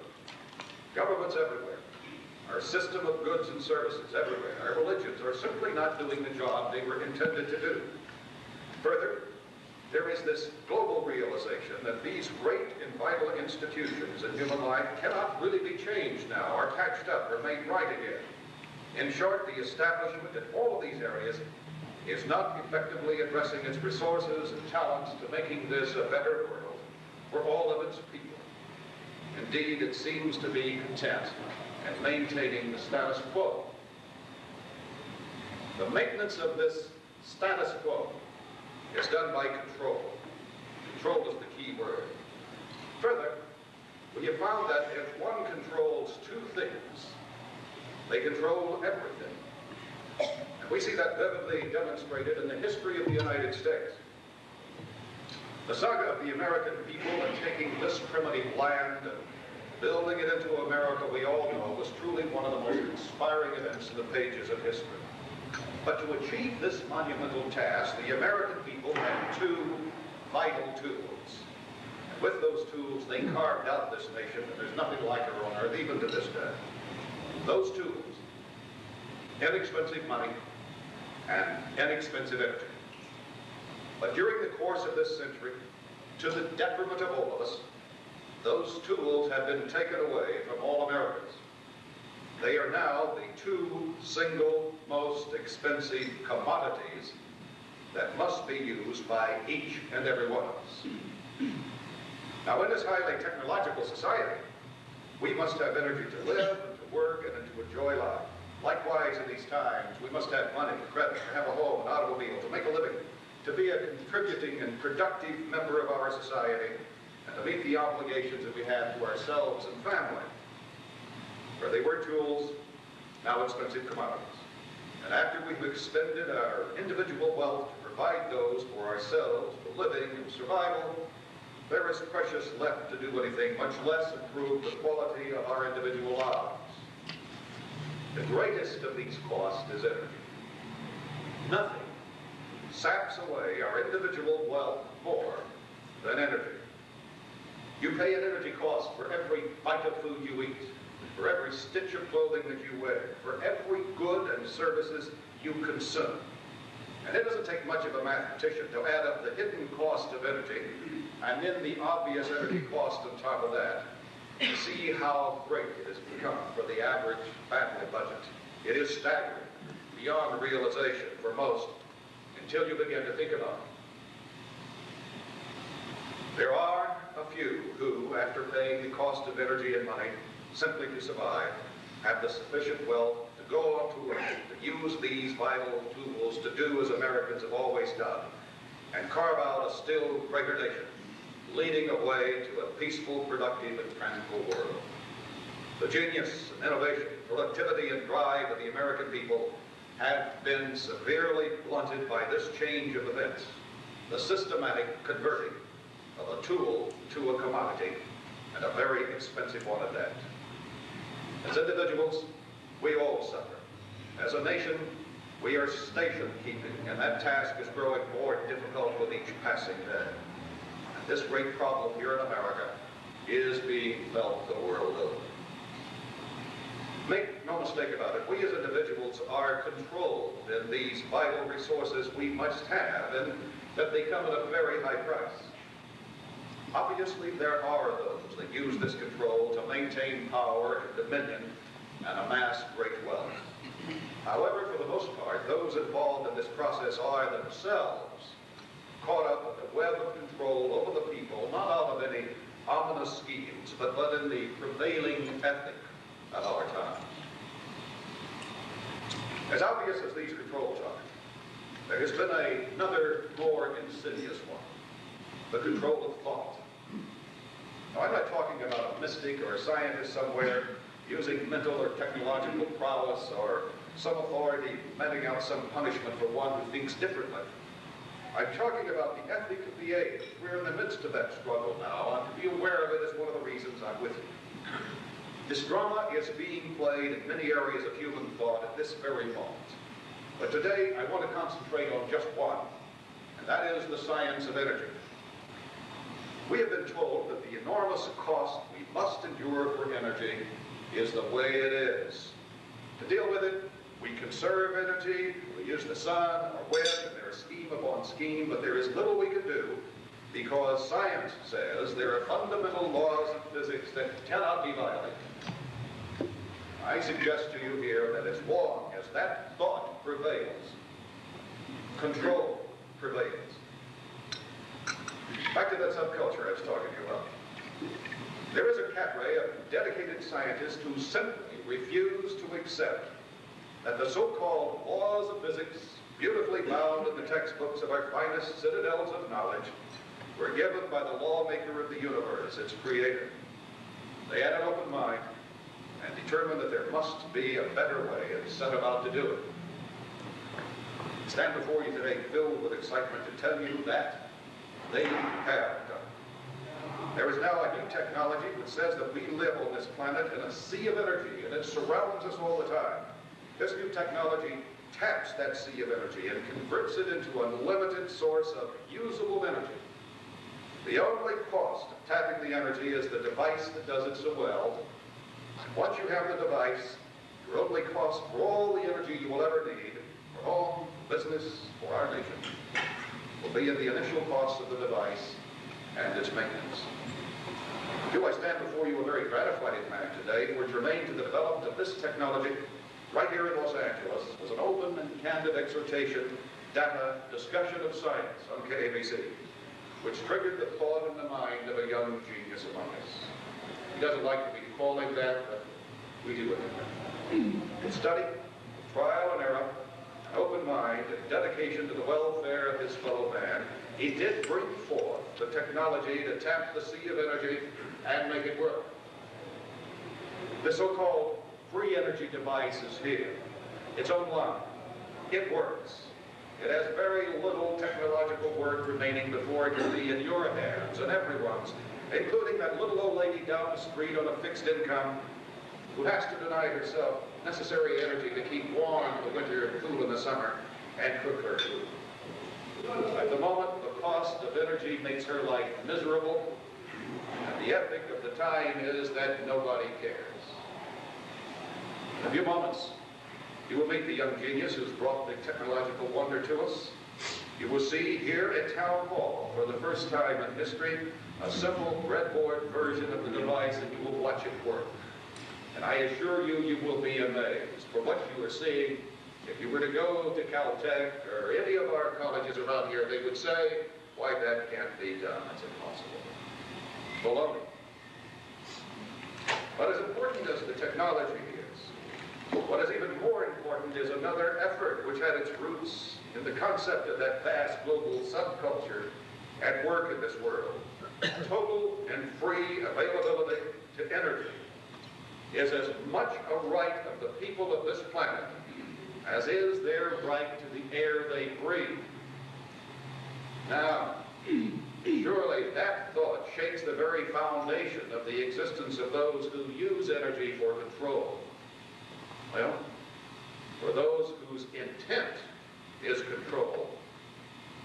Governments everywhere, our system of goods and services everywhere, our religions are simply not doing the job they were intended to do. Further, there is this global realization that these great and vital institutions in human life cannot really be changed now, or patched up, or made right again. In short, the establishment in all of these areas is not effectively addressing its resources and talents to making this a better world for all of its people. Indeed, it seems to be content and maintaining the status quo. The maintenance of this status quo is done by control. Control is the key word. Further, we have found that if one controls two things, they control everything. And we see that vividly demonstrated in the history of the United States. The saga of the American people and taking this primitive land and building it into America, we all know, was truly one of the most inspiring events in the pages of history. But to achieve this monumental task, the American people had two vital tools. And with those tools, they carved out this nation, and there's nothing like it on earth, even to this day. Those tools, inexpensive money and inexpensive energy. But during the course of this century, to the detriment of all of us, those tools have been taken away from all Americans. They are now the two single most expensive commodities that must be used by each and every one of us. Now, in this highly technological society, we must have energy to live and to work and to enjoy life. Likewise, in these times, we must have money, credit, to have a home, an automobile, to make a living, to be a contributing and productive member of our society, and to meet the obligations that we have to ourselves and family. Where they were tools, now expensive commodities. And after we've expended our individual wealth to provide those for ourselves, for living and survival, there is precious left to do anything, much less improve the quality of our individual lives. The greatest of these costs is energy. Nothing saps away our individual wealth more than energy. You pay an energy cost for every bite of food you eat, for every stitch of clothing that you wear, for every good and services you consume. And it doesn't take much of a mathematician to add up the hidden cost of energy and then the obvious energy cost on top of that to see how great it has become for the average family budget. It is staggering, beyond realization for most, until you begin to think about it. There are a few who, after paying the cost of energy and money simply to survive, have the sufficient wealth to go on to work, to use these vital tools to do as Americans have always done, and carve out a still greater nation, leading a way to a peaceful, productive, and tranquil world. The genius and innovation, productivity, and drive of the American people have been severely blunted by this change of events, the systematic converting of a tool to a commodity, and a very expensive one at that. As individuals, we all suffer. As a nation, we are station-keeping, and that task is growing more difficult with each passing day. And this great problem here in America is being felt the world over. Make no mistake about it, we as individuals are controlled in these vital resources we must have, and that they come at a very high price. Obviously, there are those that use this control to maintain power and dominion and amass great wealth. However, for the most part, those involved in this process are themselves caught up in the web of control over the people, not out of any ominous schemes, but in the prevailing ethic of our times. As obvious as these controls are, there has been another more insidious one, the control of thought. Now, I'm not talking about a mystic or a scientist somewhere using mental or technological prowess or some authority meting out some punishment for one who thinks differently. I'm talking about the ethic of the age. We're in the midst of that struggle now, and to be aware of it is one of the reasons I'm with you. This drama is being played in many areas of human thought at this very moment. But today, I want to concentrate on just one, and that is the science of energy. We have been told that the enormous cost we must endure for energy is the way it is. To deal with it, we conserve energy, we use the sun or wind, and there is scheme upon scheme, but there is little we can do because science says there are fundamental laws of physics that cannot be violated. I suggest to you here that as long as that thought prevails, control prevails. Back to that subculture I was talking to you about. There is a cadre of dedicated scientists who simply refuse to accept that the so-called laws of physics, beautifully bound in the textbooks of our finest citadels of knowledge, were given by the lawmaker of the universe, its creator. They had an open mind and determined that there must be a better way and set about to do it. I stand before you today filled with excitement to tell you that they have done. There is now a new technology which says that we live on this planet in a sea of energy, and it surrounds us all the time. This new technology taps that sea of energy and converts it into an unlimited source of usable energy. The only cost of tapping the energy is the device that does it so well. Once you have the device, your only cost for all the energy you will ever need, for home, business, for our nation, will be in the initial cost of the device and its maintenance. Do I stand before you a very gratified man today, who germane to the development of this technology right here in Los Angeles was an open and candid exhortation, data, discussion of science on KABC, which triggered the thought in the mind of a young genius among us. He doesn't like to be called like that, but we do it. In study, trial and error, an open mind, and dedication to the welfare of his fellow man, he did bring forth the technology to tap the sea of energy and make it work. The so-called free energy device is here. It's online. It works. It has very little technological work remaining before it can be in your hands and everyone's, including that little old lady down the street on a fixed income who has to deny herself necessary energy to keep warm in the winter and cool in the summer and cook her food. At the moment, the cost of energy makes her life miserable, and the ethic of the time is that nobody cares. In a few moments, you will meet the young genius who's brought the technological wonder to us. You will see here at Town Hall, for the first time in history, a simple breadboard version of the device, and you will watch it work. And I assure you, you will be amazed. For what you are seeing, if you were to go to Caltech or any of our colleges around here, they would say, why, that can't be done. It's impossible. Baloney. But as important as the technology is, what is even more important is another effort which had its roots in the concept of that vast global subculture at work in this world. Total and free availability to energy is as much a right of the people of this planet as is their right to the air they breathe. Now, surely that thought shakes the very foundation of the instance of those who use energy for control? Well, for those whose intent is control,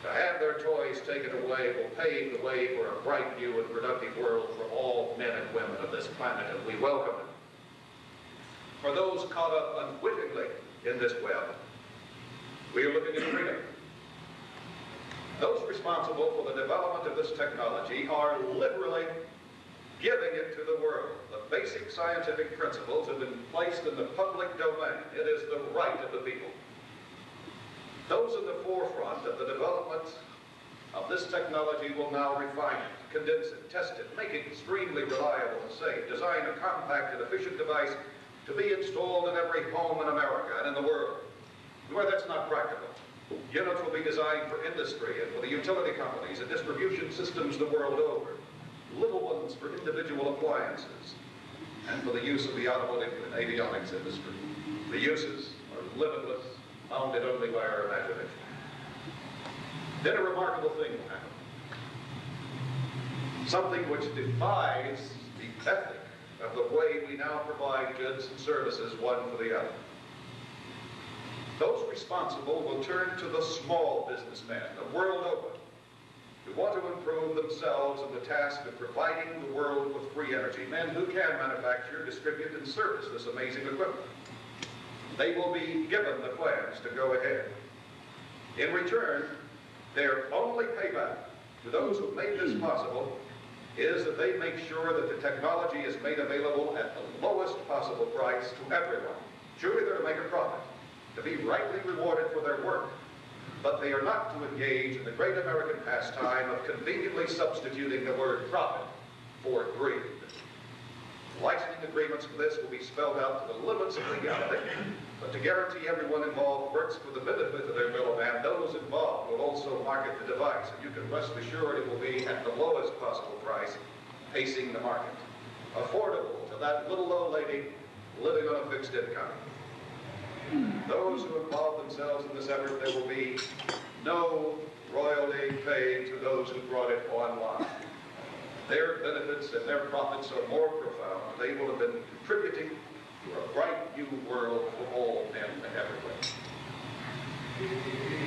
to have their toys taken away will pave the way for a bright, new, and productive world for all men and women of this planet, and we welcome it. For those caught up unwittingly in this web, we are looking at freedom. Those responsible for the development of this technology are literally giving it to the world. The basic scientific principles have been placed in the public domain. It is the right of the people. Those in the forefront of the development of this technology will now refine it, condense it, test it, make it extremely reliable and safe, design a compact and efficient device to be installed in every home in America and in the world. Where that's not practical, units will be designed for industry and for the utility companies and distribution systems the world over, little ones for individual appliances, and for the use of the automotive and avionics industry. The uses are limitless, bounded only by our imagination. Then a remarkable thing will happen. Something which defies the ethic of the way we now provide goods and services one for the other. Those responsible will turn to the small businessmen, the world over, who want to improve themselves in the task of providing the world with free energy, men who can manufacture, distribute, and service this amazing equipment. They will be given the plans to go ahead. In return, their only payback to those who made this possible is that they make sure that the technology is made available at the lowest possible price to everyone. Surely they're to make a profit, to be rightly rewarded for their work, but they are not to engage in the great American pastime of conveniently substituting the word profit for greed. Licensing agreements for this will be spelled out to the limits of legality, but to guarantee everyone involved works for the benefit of their middleman, those involved will also market the device, and you can rest assured it will be at the lowest possible price, pacing the market, affordable to that little old lady living on a fixed income. Those who involve themselves in this effort, there will be no royalty paid to those who brought it online. Their benefits and their profits are more profound. They will have been contributing to a bright new world for all men everywhere.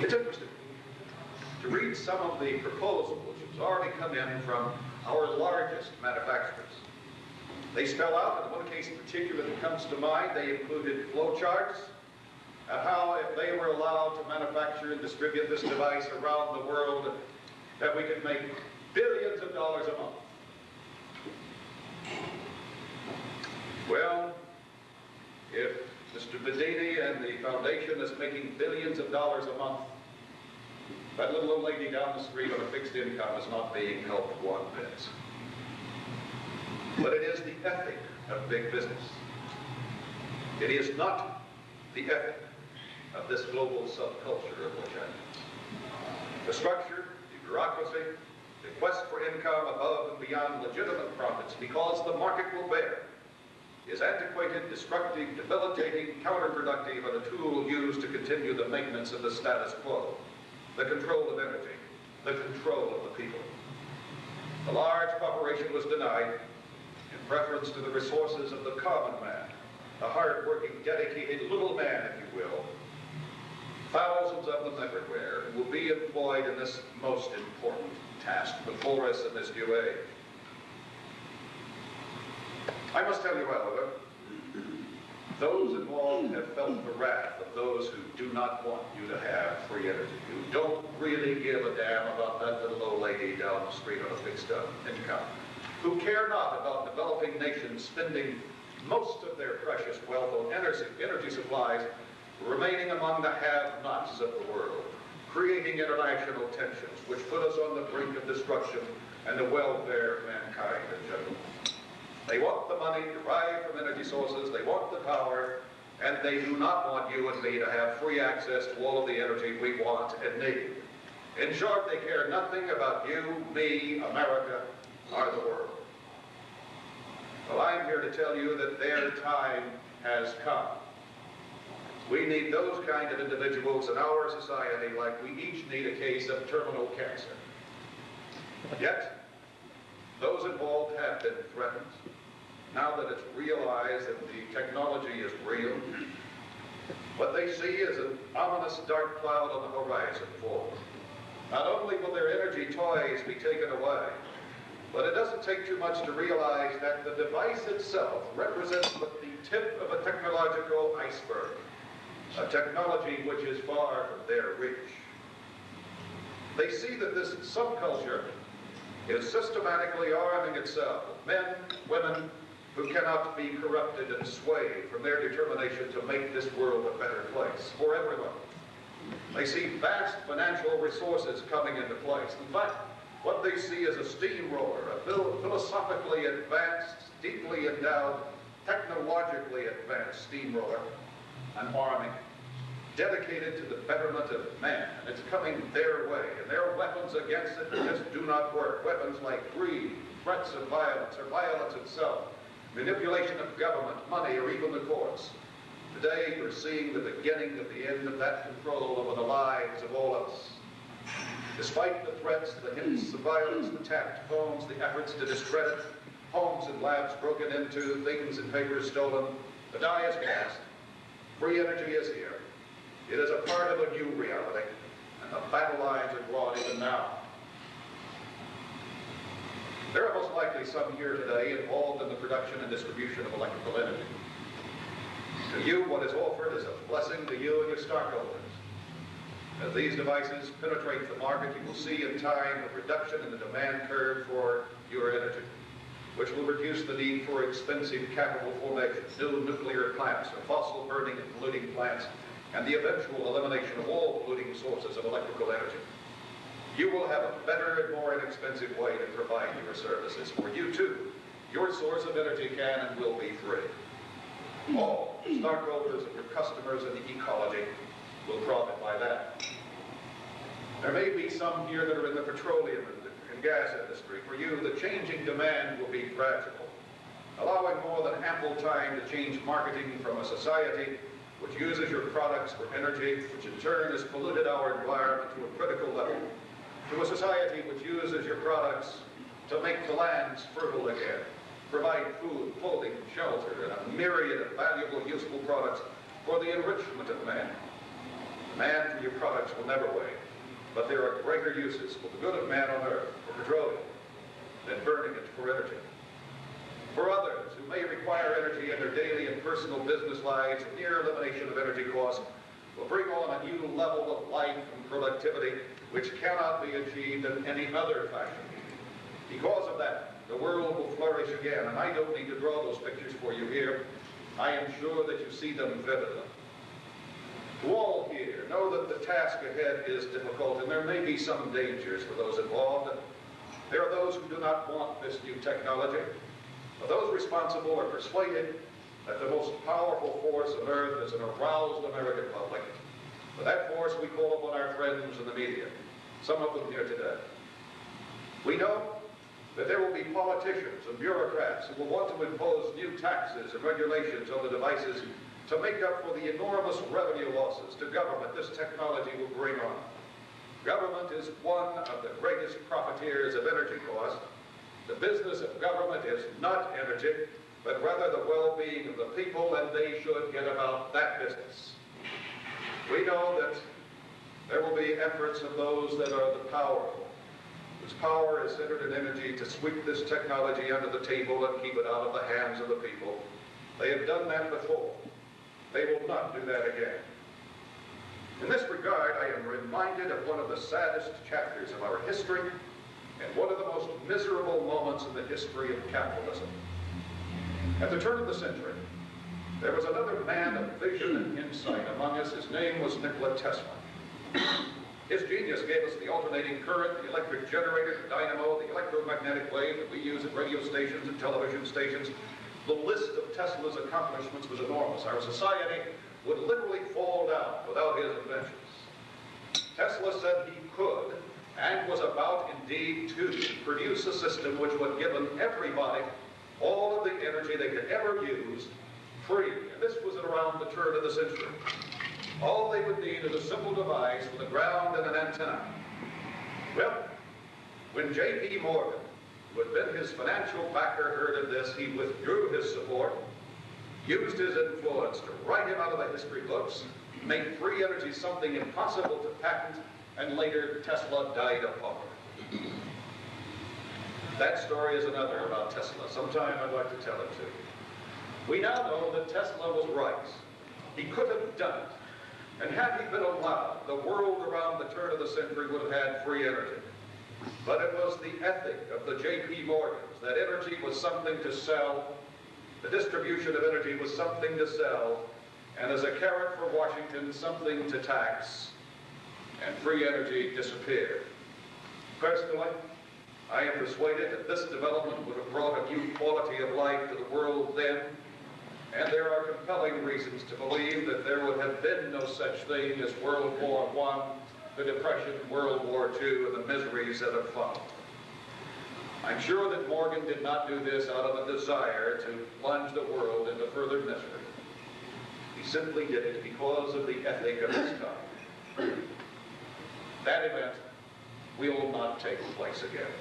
It's interesting to read some of the proposal which has already come in from our largest manufacturers. They spell out, in one case in particular that comes to mind, they included flow charts and how if they were allowed to manufacture and distribute this device around the world, that we could make billions of dollars a month. Well, if Mr. Bedini and the foundation is making billions of dollars a month, that little old lady down the street on a fixed income is not being helped one bit. But it is the ethic of big business. It is not the ethic of this global subculture of which I am. The structure, the bureaucracy, the quest for income above and beyond legitimate profits because the market will bear is antiquated, destructive, debilitating, counterproductive, and a tool used to continue the maintenance of the status quo, the control of energy, the control of the people. The large corporation was denied in preference to the resources of the common man, the hard-working, dedicated little man, if you will. Thousands of them everywhere will be employed in this most important task before us in this new age. I must tell you, however, those involved have felt the wrath of those who do not want you to have free energy, who don't really give a damn about that little old lady down the street on a fixed income, who care not about developing nations spending most of their precious wealth on energy supplies, remaining among the have-nots of the world, creating international tensions which put us on the brink of destruction and the welfare of mankind in general. They want the money derived from energy sources, they want the power, and they do not want you and me to have free access to all of the energy we want and need. In short, they care nothing about you, me, America, or the world. Well, I'm here to tell you that their time has come. We need those kind of individuals in our society like we each need a case of terminal cancer. Yet, those involved have been threatened. now that it's realized that the technology is real, what they see is an ominous dark cloud on the horizon forward. Not only will their energy toys be taken away, but it doesn't take too much to realize that the device itself represents but the tip of a technological iceberg, a technology which is far from their reach. They see that this subculture is systematically arming itself with men, women, who cannot be corrupted and swayed from their determination to make this world a better place for everyone. They see vast financial resources coming into place. In fact, what they see is a steamroller, a philosophically advanced, deeply endowed, technologically advanced steamroller, an army dedicated to the betterment of man. And it's coming their way, and their weapons against it just do not work. Weapons like greed, threats of violence, or violence itself, manipulation of government, money, or even the courts. Today, we're seeing the beginning of the end of that control over the lives of all of us. Despite the threats, the hints, the violence, the tapped phones, the efforts to discredit, homes and labs broken into, things and papers stolen, the die is cast. Free energy is here. It is a part of a new reality, and the battle lines are drawn even now. There are most likely some here today involved in the production and distribution of electrical energy. To you, what is offered is a blessing to you and your stockholders. As these devices penetrate the market, you will see in time a reduction in the demand curve for your energy, which will reduce the need for expensive capital formation, new nuclear plants, or fossil burning and polluting plants, and the eventual elimination of all polluting sources of electrical energy. You will have a better and more inexpensive way to provide your services. For you too, your source of energy can and will be free. All the stockholders and your customers in the ecology will profit by that. There may be some here that are in the petroleum and gas industry. For you, the changing demand will be gradual, allowing more than ample time to change marketing from a society which uses your products for energy, which in turn has polluted our environment to a critical level, to a society which uses your products to make the lands fertile again, provide food, clothing, shelter, and a myriad of valuable, useful products for the enrichment of man. Demand for your products will never wane, but there are greater uses for the good of man on earth, for petroleum, than burning it for energy. For others who may require energy in their daily and personal business lives, the near elimination of energy costs will bring on a new level of life and productivity which cannot be achieved in any other fashion. Because of that, the world will flourish again, and I don't need to draw those pictures for you here. I am sure that you see them vividly. To all here, know that the task ahead is difficult, and there may be some dangers for those involved. There are those who do not want this new technology, but those responsible are persuaded that the most powerful force on earth is an aroused American public. For that force, we call upon our friends in the media, some of them here today. We know that there will be politicians and bureaucrats who will want to impose new taxes and regulations on the devices to make up for the enormous revenue losses to government this technology will bring on. Government is one of the greatest profiteers of energy costs. The business of government is not energy, but rather the well-being of the people, and they should get about that business. We know that there will be efforts of those that are the powerful, whose power is centered in energy, to sweep this technology under the table and keep it out of the hands of the people. They have done that before. They will not do that again. In this regard, I am reminded of one of the saddest chapters of our history and one of the most miserable moments in the history of capitalism. At the turn of the century, there was another man of vision and insight among us. His name was Nikola Tesla. His genius gave us the alternating current, the electric generator, the dynamo, the electromagnetic wave that we use at radio stations and television stations. The list of Tesla's accomplishments was enormous. Our society would literally fall down without his inventions. Tesla said he could, and was about indeed to, produce a system which would give everybody all of the energy they could ever use free. And this was around the turn of the century. All they would need is a simple device with a ground and an antenna. Well, when J.P. Morgan who had been his financial backer, heard of this. He withdrew his support, used his influence to write him out of the history books, made free energy something impossible to patent, and later Tesla died of hunger. That story is another about Tesla. Sometime I'd like to tell it to you. We now know that Tesla was right. He could have done it. And had he been allowed, the world around the turn of the century would have had free energy. But it was the ethic of the J.P. Morgans that energy was something to sell, the distribution of energy was something to sell, and as a carrot for Washington, something to tax, and free energy disappeared. Personally, I am persuaded that this development would have brought a new quality of life to the world then, and there are compelling reasons to believe that there would have been no such thing as World War I, the Depression, World War II, and the miseries that have followed. I'm sure that Morgan did not do this out of a desire to plunge the world into further misery. He simply did it because of the ethic of his time. That event will not take place again.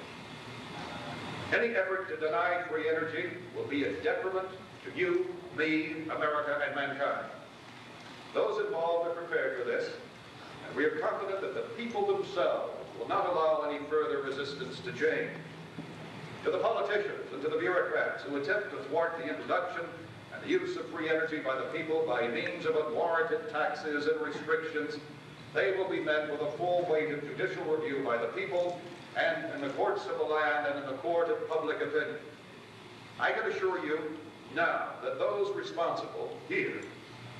Any effort to deny free energy will be a detriment to you, me, America, and mankind. Those involved are prepared for this, and we are confident that the people themselves will not allow any further resistance to change. To the politicians and to the bureaucrats who attempt to thwart the introduction and the use of free energy by the people by means of unwarranted taxes and restrictions, they will be met with a full weight of judicial review by the people and in the courts of the land and in the court of public opinion. I can assure you now that those responsible here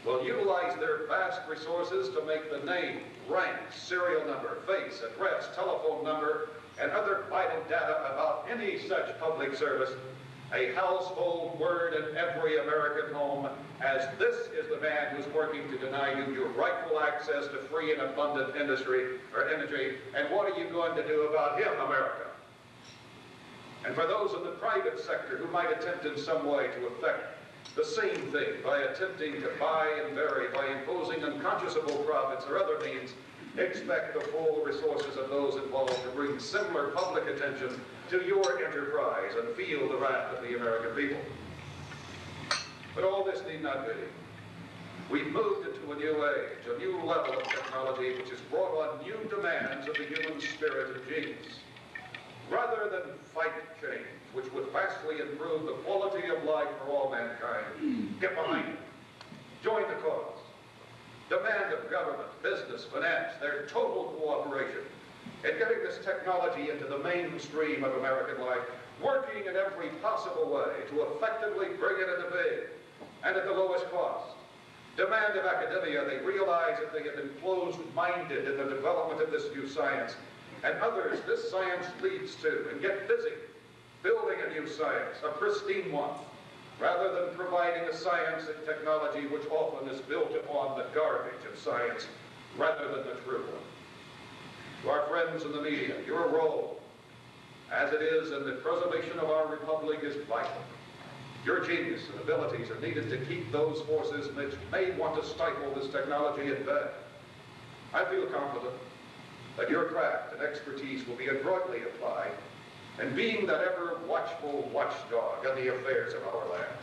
will utilize their vast resources to make the name, rank, serial number, face, address, telephone number, and other vital data about any such public service a household word in every American home, as this is the man who's working to deny you your rightful access to free and abundant industry or energy, and what are you going to do about him, America? And for those in the private sector who might attempt in some way to affect the same thing by attempting to buy and vary, by imposing unconscionable profits or other means, expect the full resources of those involved to bring similar public attention to your enterprise and feel the wrath of the American people. But all this need not be. We've moved into a new age, a new level of technology which has brought on new demands of the human spirit and genius. Rather than fight change, which would vastly improve the quality of life for all mankind, get behind it. Join the cause. Demand of government, business, finance, their total cooperation in getting this technology into the mainstream of American life, working in every possible way to effectively bring it into being, and at the lowest cost. Demand of academia, they realize that they have been closed-minded in the development of this new science, and others this science leads to, and get busy building a new science, a pristine one, rather than providing a science and technology which often is built upon the garbage of science rather than the true one. To our friends in the media, your role, as it is in the preservation of our republic, is vital. Your genius and abilities are needed to keep those forces which may want to stifle this technology at bay. I feel confident that your craft and expertise will be adroitly applied, and being that ever watchful watchdog on the affairs of our land,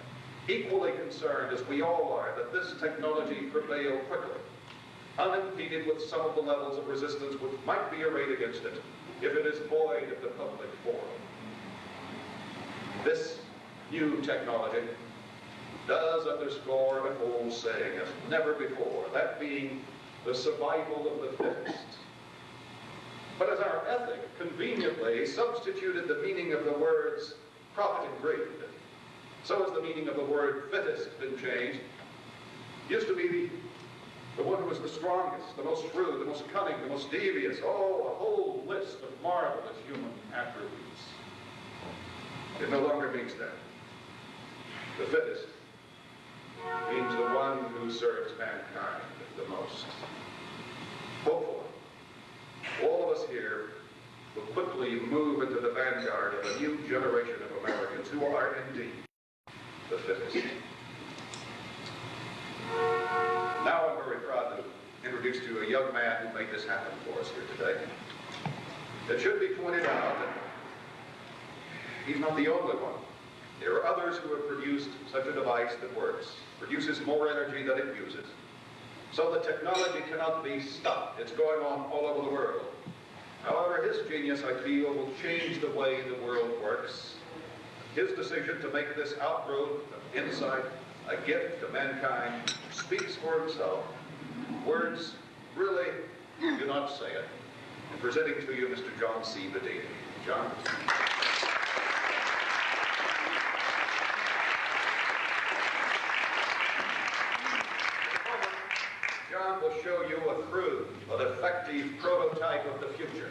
equally concerned as we all are that this technology prevail quickly, unimpeded with some of the levels of resistance which might be arrayed against it if it is void of the public forum. This new technology does underscore an old saying as never before, that being the survival of the fittest. But as our ethic conveniently substituted the meaning of the words profit and greed, so has the meaning of the word fittest been changed. It used to be the one who was the strongest, the most shrewd, the most cunning, the most devious, a whole list of marvelous human attributes. It no longer means that. The fittest means the one who serves mankind the most. Hopefully, all of us here will quickly move into the vanguard of a new generation of Americans who are indeed the fittest. Now I'm very proud to introduce to you a young man who made this happen for us here today. It should be pointed out that He's not the only one. There are others who have produced such a device that works, produces more energy than it uses. So the technology cannot be stopped. It's going on all over the world. However, his genius, I feel, will change the way the world works. His decision to make this outgrowth of insight a gift to mankind speaks for himself. Words really do not say it. And presenting to you Mr. John C. Bedini. John. John will show you a crude but effective prototype of the future.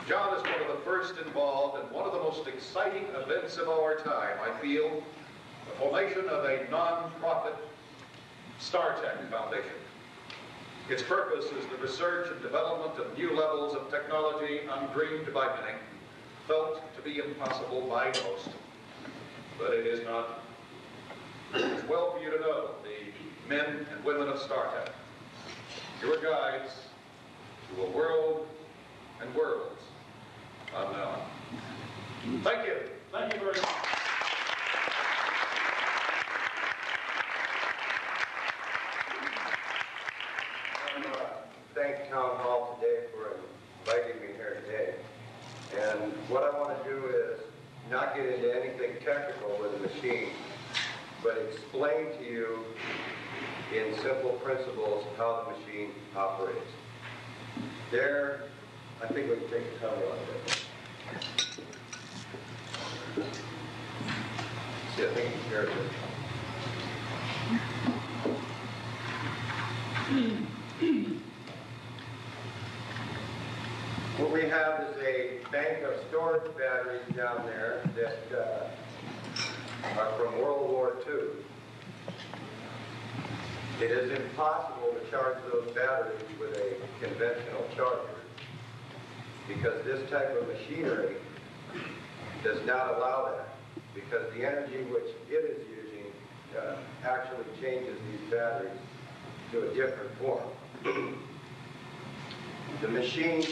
John is one of the first involved in one of the most exciting events of our time, I feel, the formation of a non-profit StarTech Foundation. Its purpose is the research and development of new levels of technology undreamed by many, felt to be impossible by most, but it is not. It's well for you to know the men and women of StarTech, your guides to a world and worlds unknown. Thank you. Thank you very much. Thank Town Hall today for inviting me here today. And what I want to do is not get into anything technical with the machine, but explain to you in simple principles how the machine operates. There, I think we can take the camera like this. See, I think you can hear it. What we have is a bank of storage batteries down there that are from World War II. It is impossible to charge those batteries with a conventional charger because this type of machinery does not allow that, because the energy which it is using actually changes these batteries to a different form. The machine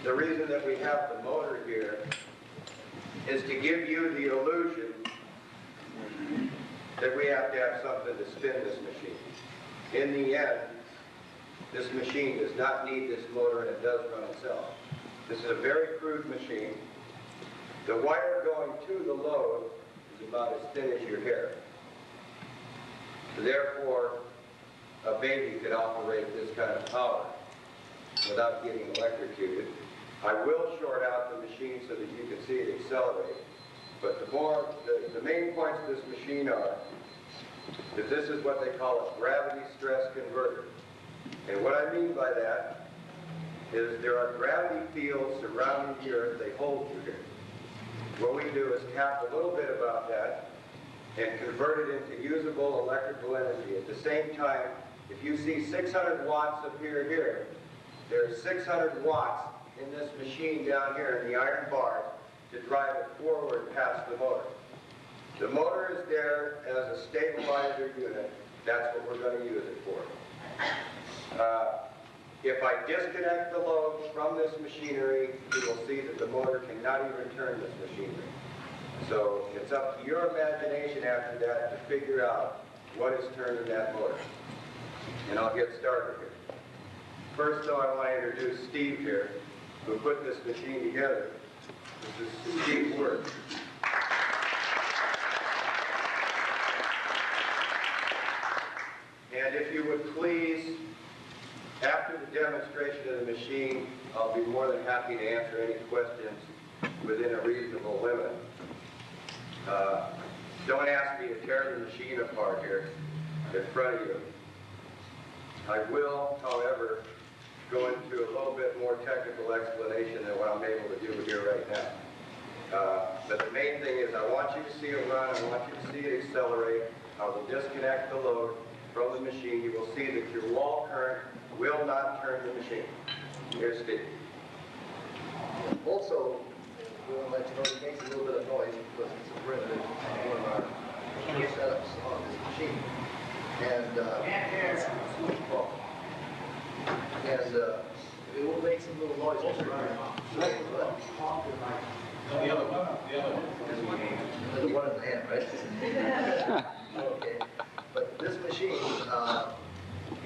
the reason that we have the motor here is to give you the illusion that we have to have something to spin this machine. In the end, this machine does not need this motor, and it does run itself. This is a very crude machine. The wire going to the load is about as thin as your hair. Therefore, a baby could operate this kind of power without getting electrocuted. I will short out the machine so that you can see it accelerate. But the main points of this machine are that this is what they call a gravity stress converter. And what I mean by that is there are gravity fields surrounding the Earth. They hold you here. What we do is tap a little bit about that and convert it into usable electrical energy. At the same time, if you see 600 watts up here, there's 600 watts in this machine down here in the iron bars to drive it forward past the motor. The motor is there as a stabilizer unit. That's what we're going to use it for. If I disconnect the load from this machinery, you will see that the motor cannot even turn this machinery. So it's up to your imagination after that to figure out what is turning that motor. And I'll get started here. First, though, I want to introduce Steve here, who put this machine together. This is Steve's work. And if you would please, after the demonstration of the machine, I'll be more than happy to answer any questions within a reasonable limit. Don't ask me to tear the machine apart here in front of you. I will, however, go into a little bit more technical explanation than what I'm able to do here right now. But the main thing is I want you to see it run, I want you to see it accelerate. I will disconnect the load from the machine. You will see that your wall current will not turn the machine. Here's Steve. Also, we want to let you know it makes a little bit of noise because it's a primitive one of our setups on this machine. And it will make some little noise. The one in the hand, right? Okay. But this machine,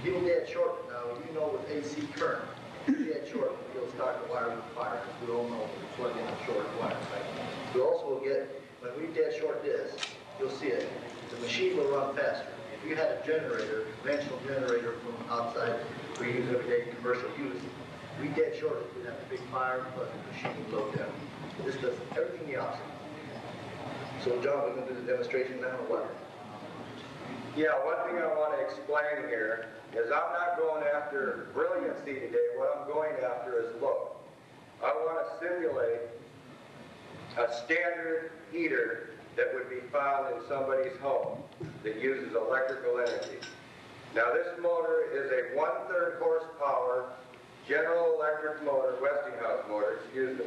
he'll dead short. Now, you know with AC current, dead short, he'll start the wire with fire. We all know it's plugged in a short wire, right? We also will get, when we dead short this, you'll see it, the machine will run faster. If you had a generator, conventional generator from outside, we use everyday commercial use, we dead short it, we'd have a big fire, but the machine would blow down. This does everything the opposite. So John, we're going to do the demonstration now or what? Yeah, one thing I want to explain here is I'm not going after brilliancy today. What I'm going after is look. I want to simulate a standard heater that would be found in somebody's home that uses electrical energy. Now this motor is a 1/3 horsepower General Electric motor, Westinghouse motor, excuse me.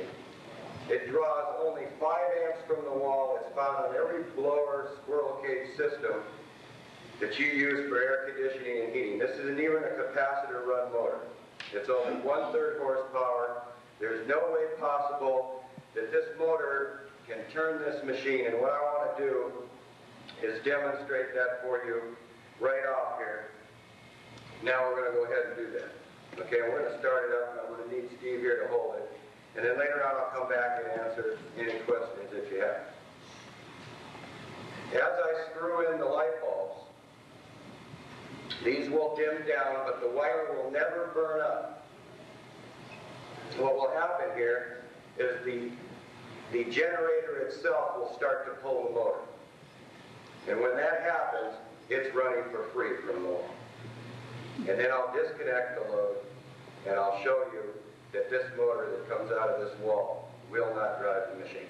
It draws only 5 amps from the wall. It's found on every blower squirrel cage system that you use for air conditioning and heating. This isn't even a capacitor run motor. It's only 1/3 horsepower. There's no way possible that this motor can turn this machine, and what I want to do is demonstrate that for you right off here. Now we're going to go ahead and do that. Okay, we're going to start it up, and I'm going to need Steve here to hold it. And then later on I'll come back and answer any questions that you have. As I screw in the light bulbs, these will dim down, but the wire will never burn up. What will happen here is the generator itself will start to pull the motor. And when that happens, it's running for free from the wall. And then I'll disconnect the load, and I'll show you that this motor that comes out of this wall will not drive the machine.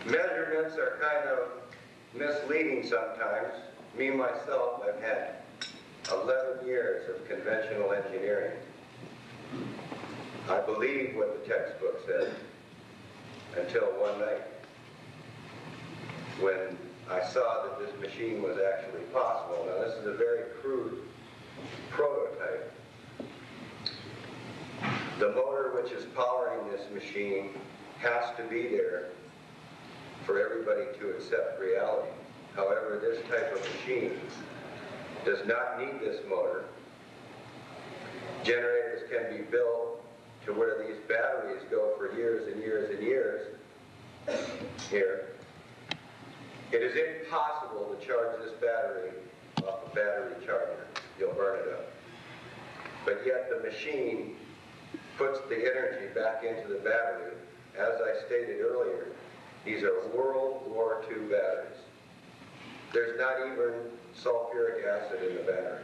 Measurements are kind of misleading sometimes. Me, myself, I've had 11 years of conventional engineering. I believe what the textbook says. until one night when I saw that this machine was actually possible. Now, this is a very crude prototype. The motor which is powering this machine has to be there for everybody to accept reality. However, this type of machine does not need this motor. Generators can be built to where these batteries go for years and years and years. Here. It is impossible to charge this battery off a battery charger. You'll burn it up. But yet the machine puts the energy back into the battery. As I stated earlier, these are World War II batteries. There's not even sulfuric acid in the battery.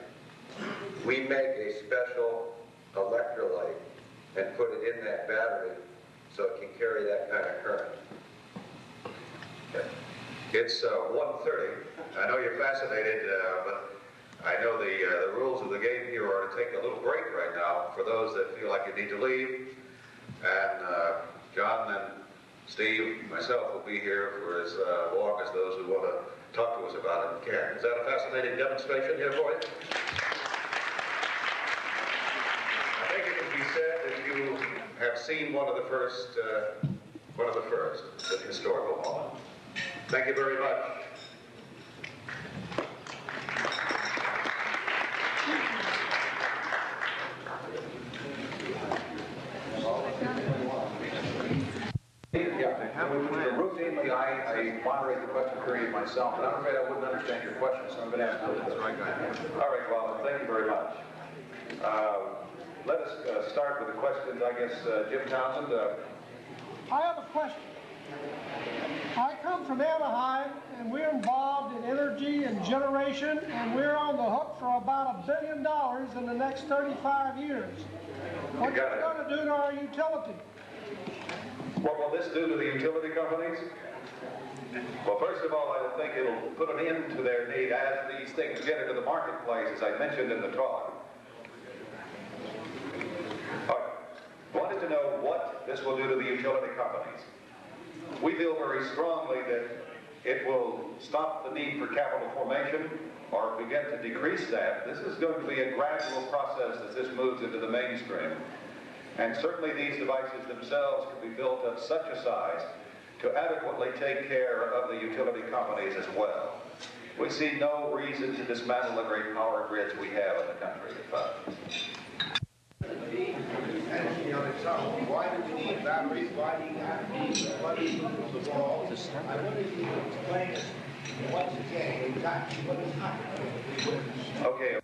We make a special electrolyte and put it in that battery so it can carry that kind of current. Okay. It's 1:30. I know you're fascinated, but I know the rules of the game here are to take a little break right now for those that feel like you need to leave. And John and Steve, myself will be here for as long as those who want to talk to us about it can. Is that a fascinating demonstration here for you? I think it can be said that you have seen one of the first, the historical moment. Thank you very much. Routinely, I moderate the question period myself, but I'm afraid I wouldn't understand your question, so I'm going to ask you this. All right, well, thank you very much. Let us start with the questions. I guess, Jim Townsend. I have a question. I come from Anaheim, and we're involved in energy and generation, and we're on the hook for about $1 billion in the next 35 years. What's it going to do to our utility? What will this do to the utility companies? Well, first of all, I think it'll put an end to their need as these things get into the marketplace, as I mentioned in the talk. Wanted to know what this will do to the utility companies. We feel very strongly that it will stop the need for capital formation or begin to decrease that. This is going to be a gradual process as this moves into the mainstream. And certainly these devices themselves can be built of such a size to adequately take care of the utility companies as well. We see no reason to dismantle the great power grids we have in the country. Energy on its own. Why do we need batteries? Why do you have to need the flooding of the walls? I wonder if you could explain it once again exactly what is happening. Okay.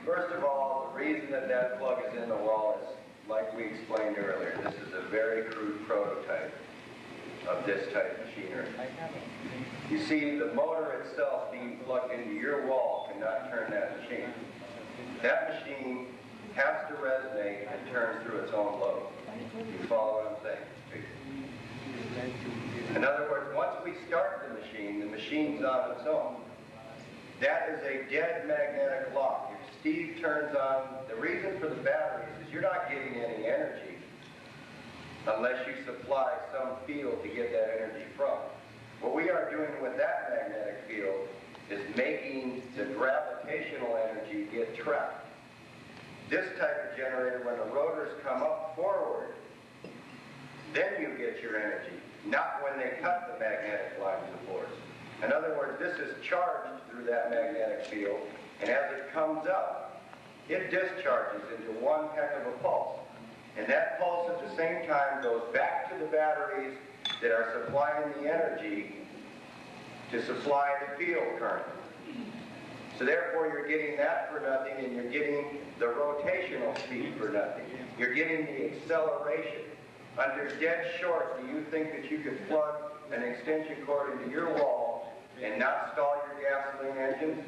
First of all, the reason that that plug is in the wall is, like we explained earlier, this is a very crude prototype of this type of machinery. You see, the motor itself being plugged into your wall cannot turn that machine. That machine has to resonate and turn through its own load. You follow what I'm saying? In other words, once we start the machine's on its own. That is a dead magnetic lock. If Steve turns on, the reason for the batteries is you're not getting any energy unless you supply some field to get that energy from. What we are doing with that magnetic field is making the gravitational energy get trapped. This type of generator, when the rotors come up forward, then you get your energy, not when they cut the magnetic lines of force. In other words, this is charged through that magnetic field, and as it comes up, it discharges into one heck of a pulse. And that pulse at the same time goes back to the batteries that are supplying the energy to supply the field current. So therefore you're getting that for nothing, and you're getting the rotational speed for nothing. You're getting the acceleration. Under dead short, do you think that you could plug an extension cord into your wall and not stall your gasoline engine?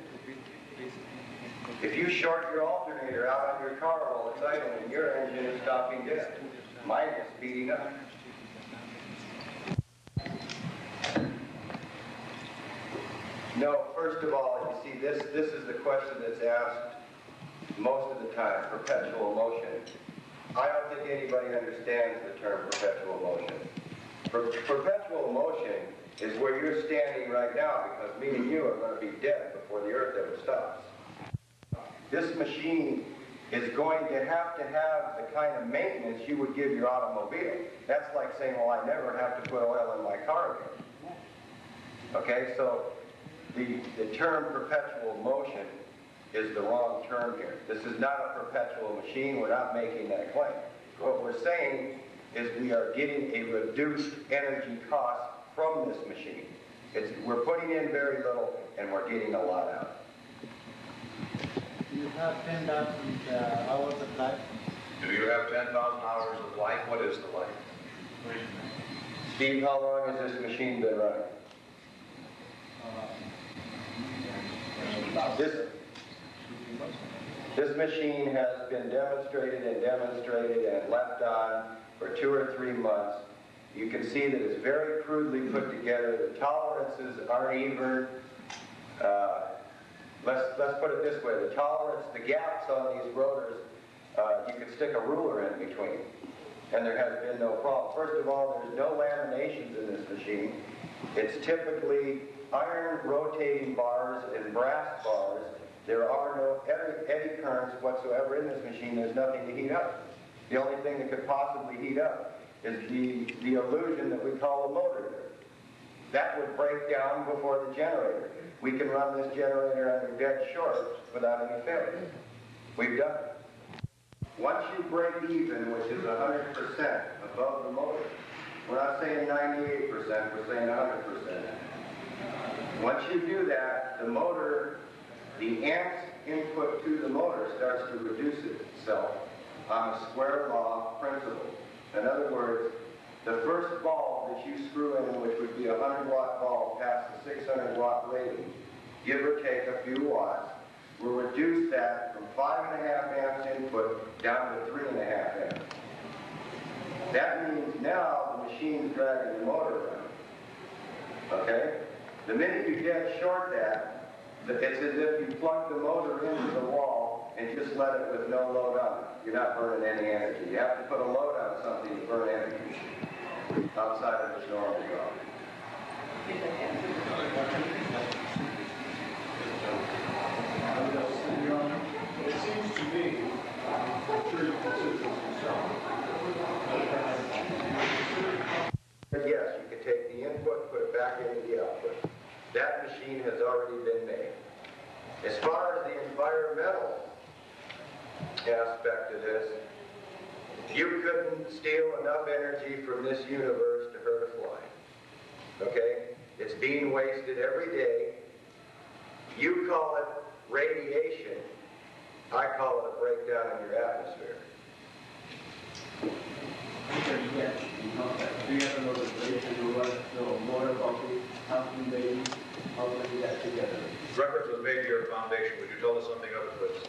If you short your alternator out on your car while it's idling, your engine is stopping dead. Mine is speeding up. No, first of all, you see, this is the question that's asked most of the time, perpetual motion. I don't think anybody understands the term perpetual motion. Perpetual motion is where you're standing right now, because me and you are going to be dead before the earth ever stops. This machine is going to have the kind of maintenance you would give your automobile. That's like saying, well, I never have to put oil in my car again. Okay, so the term perpetual motion is the wrong term here. This is not a perpetual machine. We're not making that claim. What we're saying is we are getting a reduced energy cost from this machine. We're putting in very little and we're getting a lot out. You have 10,000 hours of life. Do you have 10,000 hours of life? What is the life? Steve, how long has this machine been running? This machine has been demonstrated and left on for 2 or 3 months. You can see that it's very crudely put together. The tolerances aren't even. Let's put it this way: the tolerance, the gaps on these rotors, you can stick a ruler in between, and there has been no problem. First of all, there's no laminations in this machine. It's typically iron rotating bars and brass bars. There are no eddy currents whatsoever in this machine. There's nothing to heat up. The only thing that could possibly heat up is the illusion that we call a motor there. That would break down before the generator. We can run this generator under dead short without any failure. We've done it. Once you break even, which is 100% above the motor, we're not saying 98%, we're saying 100%. Once you do that, the motor, the amps input to the motor starts to reduce itself on a square law principle. In other words, the first bulb that you screw in, which would be a 100-watt bulb past the 600-watt rating, give or take a few watts, will reduce that from 5.5 amps input down to 3.5 amps. That means now the machine's dragging the motor around. Okay? The minute you dead short that, it's as if you plug the motor into the wall and just let it with no load on it. You're not burning any energy. You have to put a load on something to burn energy outside of its normal job. It seems to me, I'm sure you consider this yourself. But yes, you can take the input, put it back into the output. That machine has already been made. As far as the environmental aspect of this, you couldn't steal enough energy from this universe to hurt a fly. Okay? It's being wasted every day. You call it radiation. I call it a breakdown in your atmosphere. Do you have another place to do more about it? How can they get together? Reference was made to your foundation. Would you tell us something of it, please?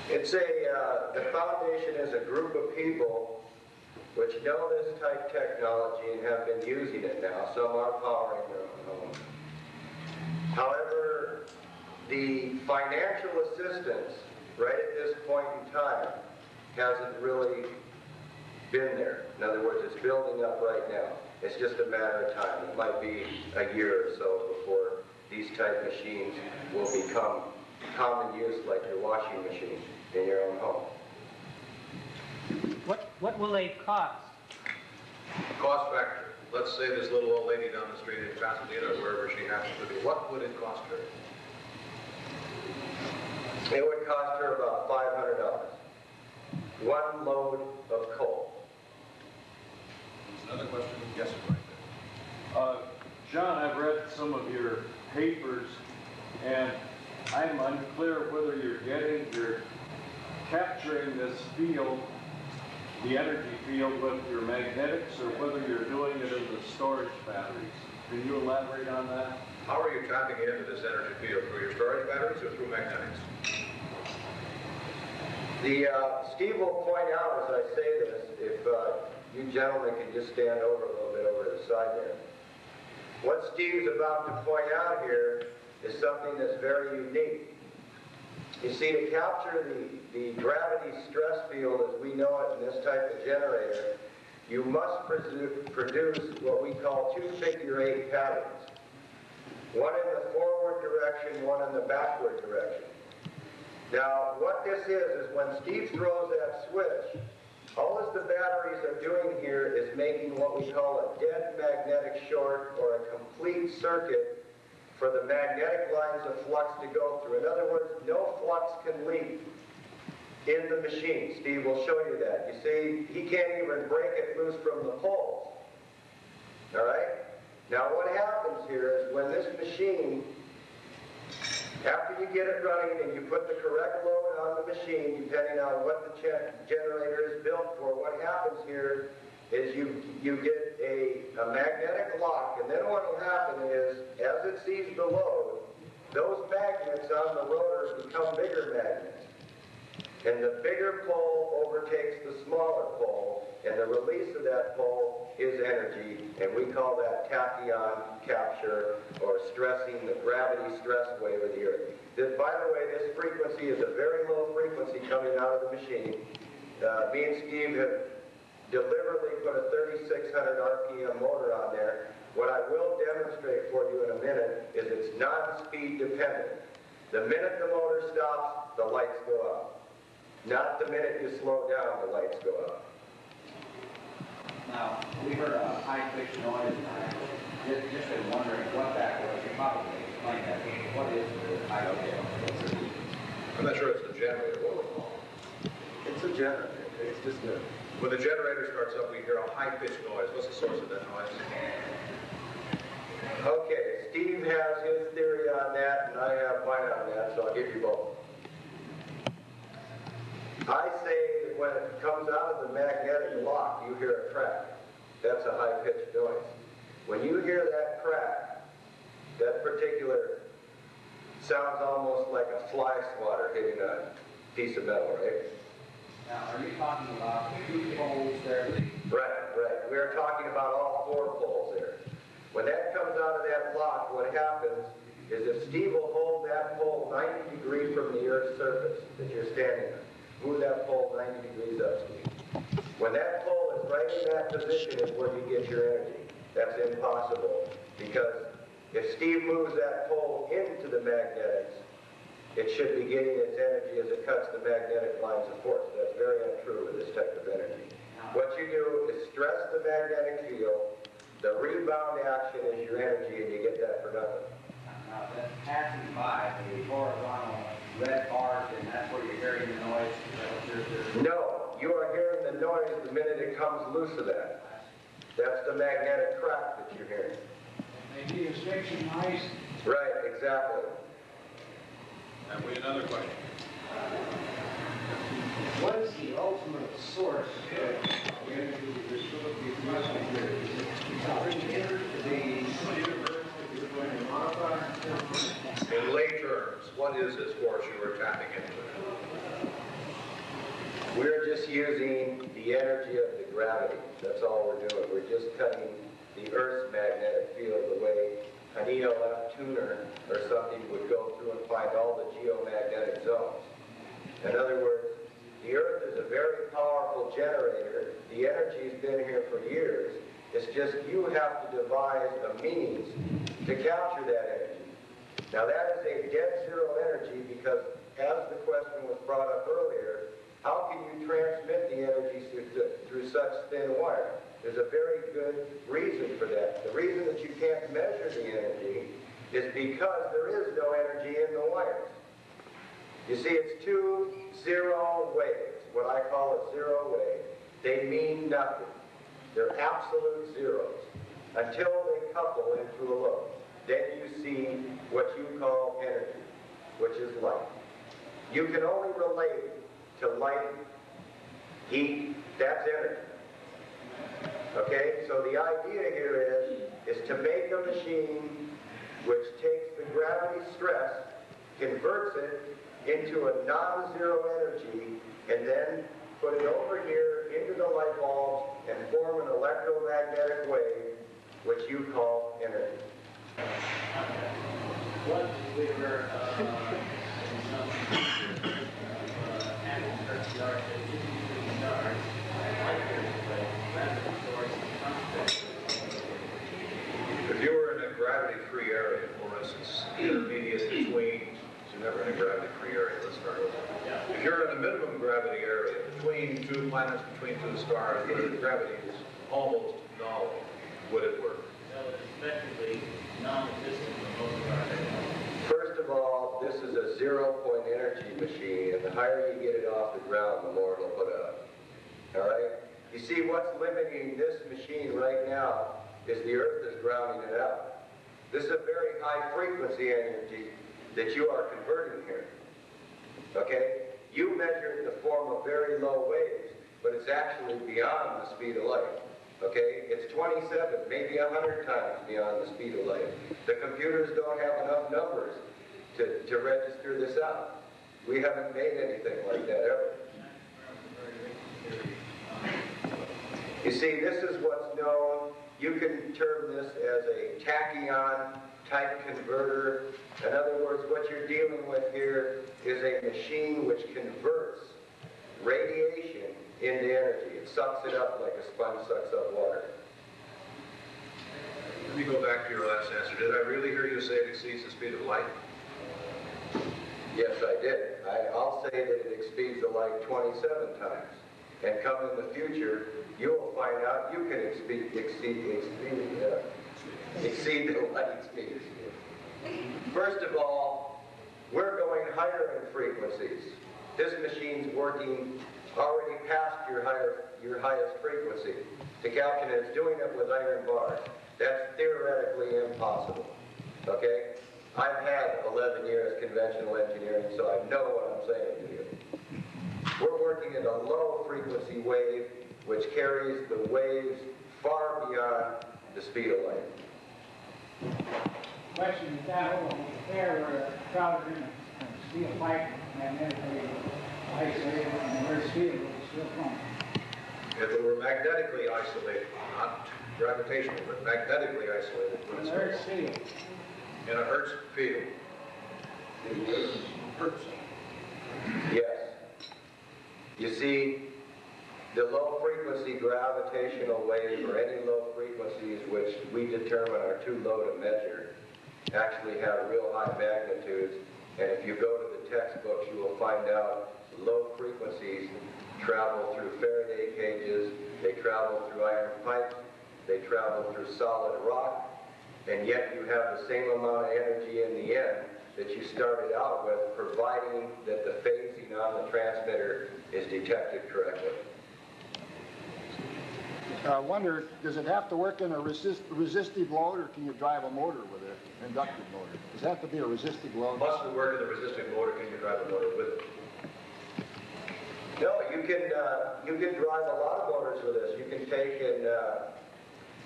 It's the foundation is a group of people which know this type technology and have been using it now. Some are powering their own homes. However, the financial assistance right at this point in time hasn't really been there. In other words, it's building up right now. It's just a matter of time. It might be a year or so before these type machines will become common use like your washing machine in your own home. What will they cost? Cost factor. Let's say this little old lady down the street in Pasadena, wherever she happens to be. What would it cost her? It would cost her about $500. One load of coal. Another question? Yes, right there. John, I've read some of your papers, and I'm unclear whether you're capturing this field, the energy field, with your magnetics, or whether you're doing it in the storage batteries. Can you elaborate on that? How are you tapping into this energy field? Through your storage batteries or through magnetics? Steve will point out as I say this, if you gentlemen can just stand over a little bit over to the side there. What Steve's about to point out here is something that's very unique. You see, to capture the gravity stress field as we know it in this type of generator, you must produce what we call 2 figure-8 patterns. One in the forward direction, one in the backward direction. Now, what this is when Steve throws that switch, all the batteries are doing here is making what we call a dead magnetic short or a complete circuit for the magnetic lines of flux to go through. In other words, no flux can leak in the machine. Steve will show you that. You see, he can't even break it loose from the poles. All right? Now what happens here is when this machine, after you get it running and you put the correct load on the machine, depending on what the generator is built for, what happens here is you get a magnetic lock, and then what will happen is, as it sees the load, those magnets on the rotor become bigger magnets. And the bigger pole overtakes the smaller pole, and the release of that pole is energy, and we call that tachyon capture, or stressing the gravity stress wave of the Earth. By the way, this frequency is a very low frequency coming out of the machine. Me and Steve have deliberately put a 3,600 RPM motor on there. What I will demonstrate for you in a minute is it's not speed dependent. The minute the motor stops, the lights go up. Not the minute you slow down, the lights go up. Now, we heard a high-pitched noise, and I just been wondering what that was. You probably explain that. What is the high-pitched noise? I'm not sure it's the generator. What would we call it? It's a generator. It's just a... When the generator starts up, we hear a high-pitched noise. What's the source of that noise? Okay, Steve has his theory on that, and I have mine on that, so I'll give you both. I say that when it comes out of the magnetic lock, you hear a crack. That's a high-pitched noise. When you hear that crack, that particular sounds almost like a fly swatter hitting a piece of metal, right? Now, are you talking about 2 poles there? Right. We are talking about all 4 poles there. When that comes out of that lock, what happens is if Steve will hold that pole 90 degrees from the Earth's surface that you're standing on, move that pole 90 degrees up, Steve. When that pole is right in that position is where you get your energy. That's impossible, because if Steve moves that pole into the magnetics, it should be getting its energy as it cuts the magnetic lines of force. That's very untrue with this type of energy. What you do is stress the magnetic field, the rebound action is your energy, and you get that for nothing. Now, that's passing by the horizontal red bars, and that's where you're hearing the noise. No, you are hearing the noise the minute it comes loose of that. That's the magnetic crack that you're hearing. Maybe a section noise. Right, exactly. And we another question. What is the ultimate source of the energy that is going to be present here? Is it the universe that you're going to modify? In lay terms, what is this force you were tapping into? We're just using the energy of the gravity. That's all we're doing. We're just cutting the Earth's magnetic field the way an ELF tuner or something would go through and find all the geomagnetic zones. In other words, the Earth is a very powerful generator. The energy's been here for years. It's just you have to devise a means to capture that energy. Now that is a dead zero energy because, as the question was brought up earlier, how can you transmit the energy through such thin wire? There's a very good reason for that. The reason that you can't measure the energy is because there is no energy in the wires. You see, it's 2 zero waves, what I call a zero wave. They mean nothing. They're absolute zeros until they couple into a load. Then you see what you call energy, which is light. You can only relate to light, heat, that's energy. Okay, so the idea here is to make a machine which takes the gravity stress, converts it into a non-zero energy, and then put it over here into the light bulbs and form an electromagnetic wave, which you call energy. What we were area between two planets, between two stars, where the gravity is almost null, would it work? Well, it's effectively non-existent for most of our technology. First of all, this is a zero-point energy machine, and the higher you get it off the ground, the more it'll put out. All right? You see, what's limiting this machine right now is the Earth is grounding it out. This is a very high frequency energy that you are converting here. Okay? You measure it in the form of very low waves, but it's actually beyond the speed of light. Okay? It's 27, maybe 100 times beyond the speed of light. The computers don't have enough numbers to register this out. We haven't made anything like that ever. You see, this is what's known, you can term this as a tachyon type converter. In other words, what you're dealing with here is a machine which converts radiation into energy. It sucks it up like a sponge sucks up water. Let me go back to your last answer. Did I really hear you say it exceeds the speed of light? Yes, I did. I'll say that it exceeds the light 27 times. And come in the future, you will find out you can exceed the light speed. First of all, we're going higher in frequencies. This machine's working already past your highest frequency. The captain is doing it with iron bars. That's theoretically impossible. Okay? I've had 11 years conventional engineering, so I know what I'm saying to you. We're working at a low frequency wave, which carries the waves far beyond the speed of light. Question is that over there where crowded in a steel pipe magnetically isolated and where's steel still flowing? If it were magnetically isolated, not gravitational, but magnetically isolated, would it still Earth's field. in an Earth's field? Hertz. Yes. You see, the low frequency gravitational wave or any low frequencies which we determine are too low to measure actually have real high magnitudes. And if you go to the textbooks, you will find out low frequencies travel through Faraday cages, they travel through iron pipes, they travel through solid rock, and yet you have the same amount of energy in the end that you started out with, providing that the phasing on the transmitter is detected correctly. I wonder, does it have to work in a resistive load, or can you drive a motor with it, an inductive motor? Does it have to be a resistive load? Must it work in the resistive motor? Can you drive a motor with it? No, you can drive a lot of motors with this. You can take and,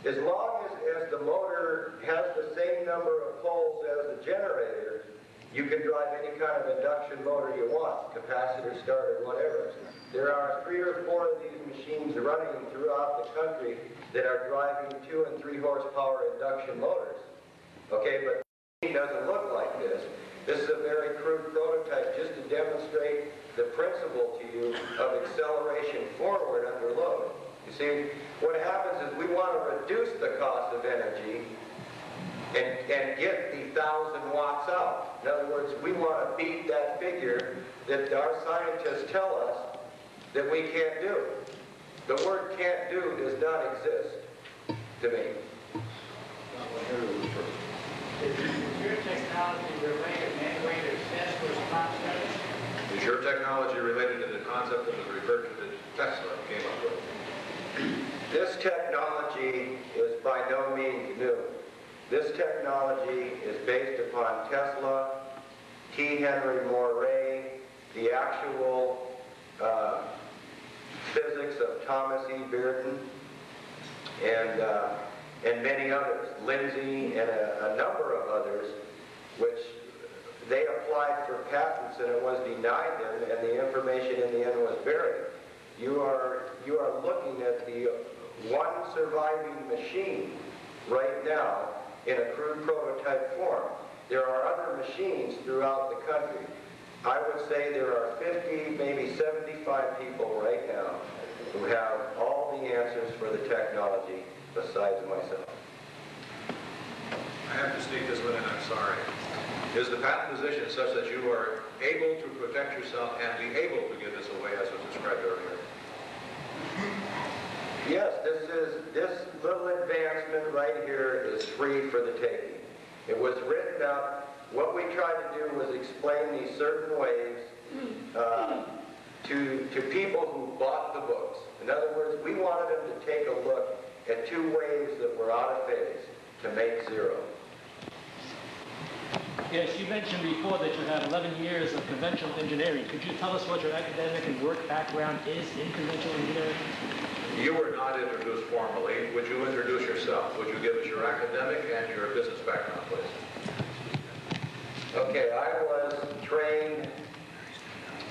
as long as the motor has the same number of poles as the generator, you can drive any kind of induction motor you want, capacitor, starter, whatever. There are 3 or 4 of these machines running throughout the country that are driving 2 and 3 horsepower induction motors. Okay, but it doesn't look like this. This is a very crude prototype just to demonstrate the principle to you of acceleration forward under load. You see, what happens is we want to reduce the cost of energy and get the 1,000 watts out. In other words, we want to beat that figure that our scientists tell us that we can't do. The word can't do does not exist to me. Is your technology related in any way to Tesla's concept? Is your technology related to the concept that was referred to that Tesla came up with? This technology is by no means new. This technology is based upon Tesla, T. Henry Moray, the actual physics of Thomas E. Bearden, and many others, Lindsay and a number of others, which they applied for patents and it was denied them, and the information in the end was buried. You are looking at the one surviving machine right now in a crude prototype form. There are other machines throughout the country. I would say there are 50, maybe 75 people right now who have all the answers for the technology besides myself. I have to sneak this one in, I'm sorry. Is the patent position such that you are able to protect yourself and be able to give this away as was described earlier? Yes, this little advancement right here is free for the taking. It was written up. What we tried to do was explain these certain ways to people who bought the books. In other words, we wanted them to take a look at two waves that were out of phase to make zero. Yes, you mentioned before that you have 11 years of conventional engineering. Could you tell us what your academic and work background is in conventional engineering? You were not introduced formally. Would you introduce yourself? Would you give us your academic and your business background, please? Okay, I was trained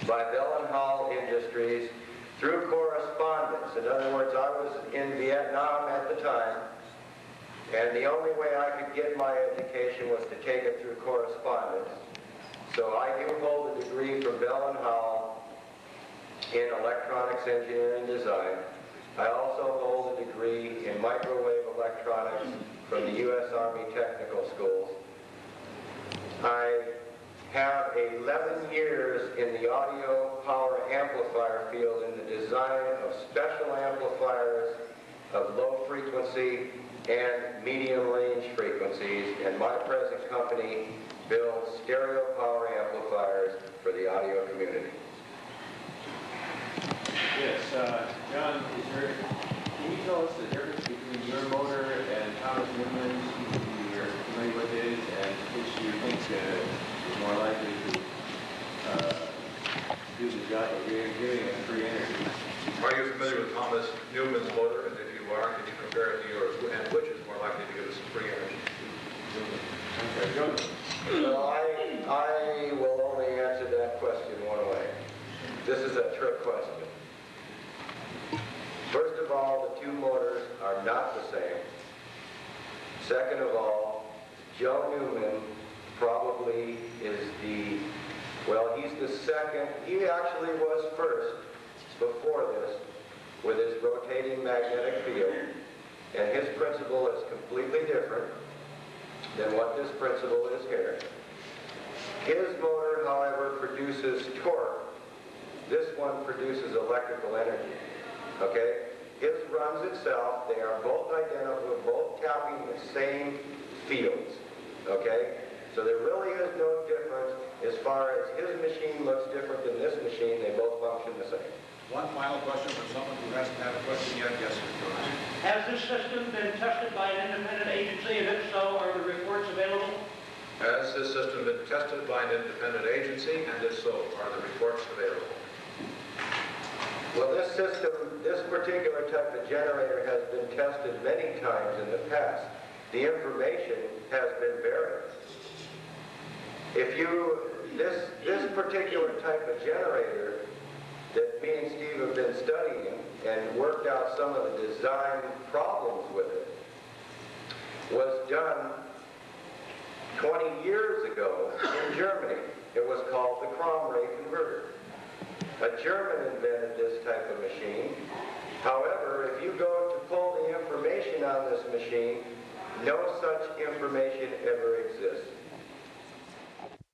by Bell and Hall Industries through correspondence. In other words, I was in Vietnam at the time, and the only way I could get my education was to take it through correspondence. So I do hold a degree from Bell and Howell in electronics engineering design. I also hold a degree in microwave electronics from the U.S. Army Technical Schools. I have 11 years in the audio power amplifier field in the design of special amplifiers of low frequency and medium range frequencies, and my present company builds stereo power amplifiers for the audio community. Yes, John, can you tell us the difference between your motor and Thomas Newman's, who you're familiar with it, and which you think is more likely to do the job of giving it free energy? Are you familiar with Thomas Newman's motor? And if you are, can you compare it to yours? And which is more likely to give us free energy? Well, I will only answer that question one way. This is a trick question. First of all, the two motors are not the same. Second of all, Joe Newman probably is he's the second. He actually was first before this with his rotating magnetic field, and his principle is completely different than what this principle is here. His motor, however, produces torque. This one produces electrical energy. Okay? His runs itself. They are both identical, both tapping the same fields. Okay? So there really is no difference as far as his machine looks different than this machine. They both function the same. One final question from someone who hasn't had a question yet. Yes, sir. Has this system been tested by an independent agency, and if so, are the reports available? Has this system been tested by an independent agency, and if so, are the reports available? Well, this system, this particular type of generator has been tested many times in the past. The information has been varied. This particular type of generator that me and Steve have been studying and worked out some of the design problems with it was done 20 years ago in Germany. It was called the Kromrey converter. A German invented this type of machine. However, if you go to pull the information on this machine, no such information ever exists.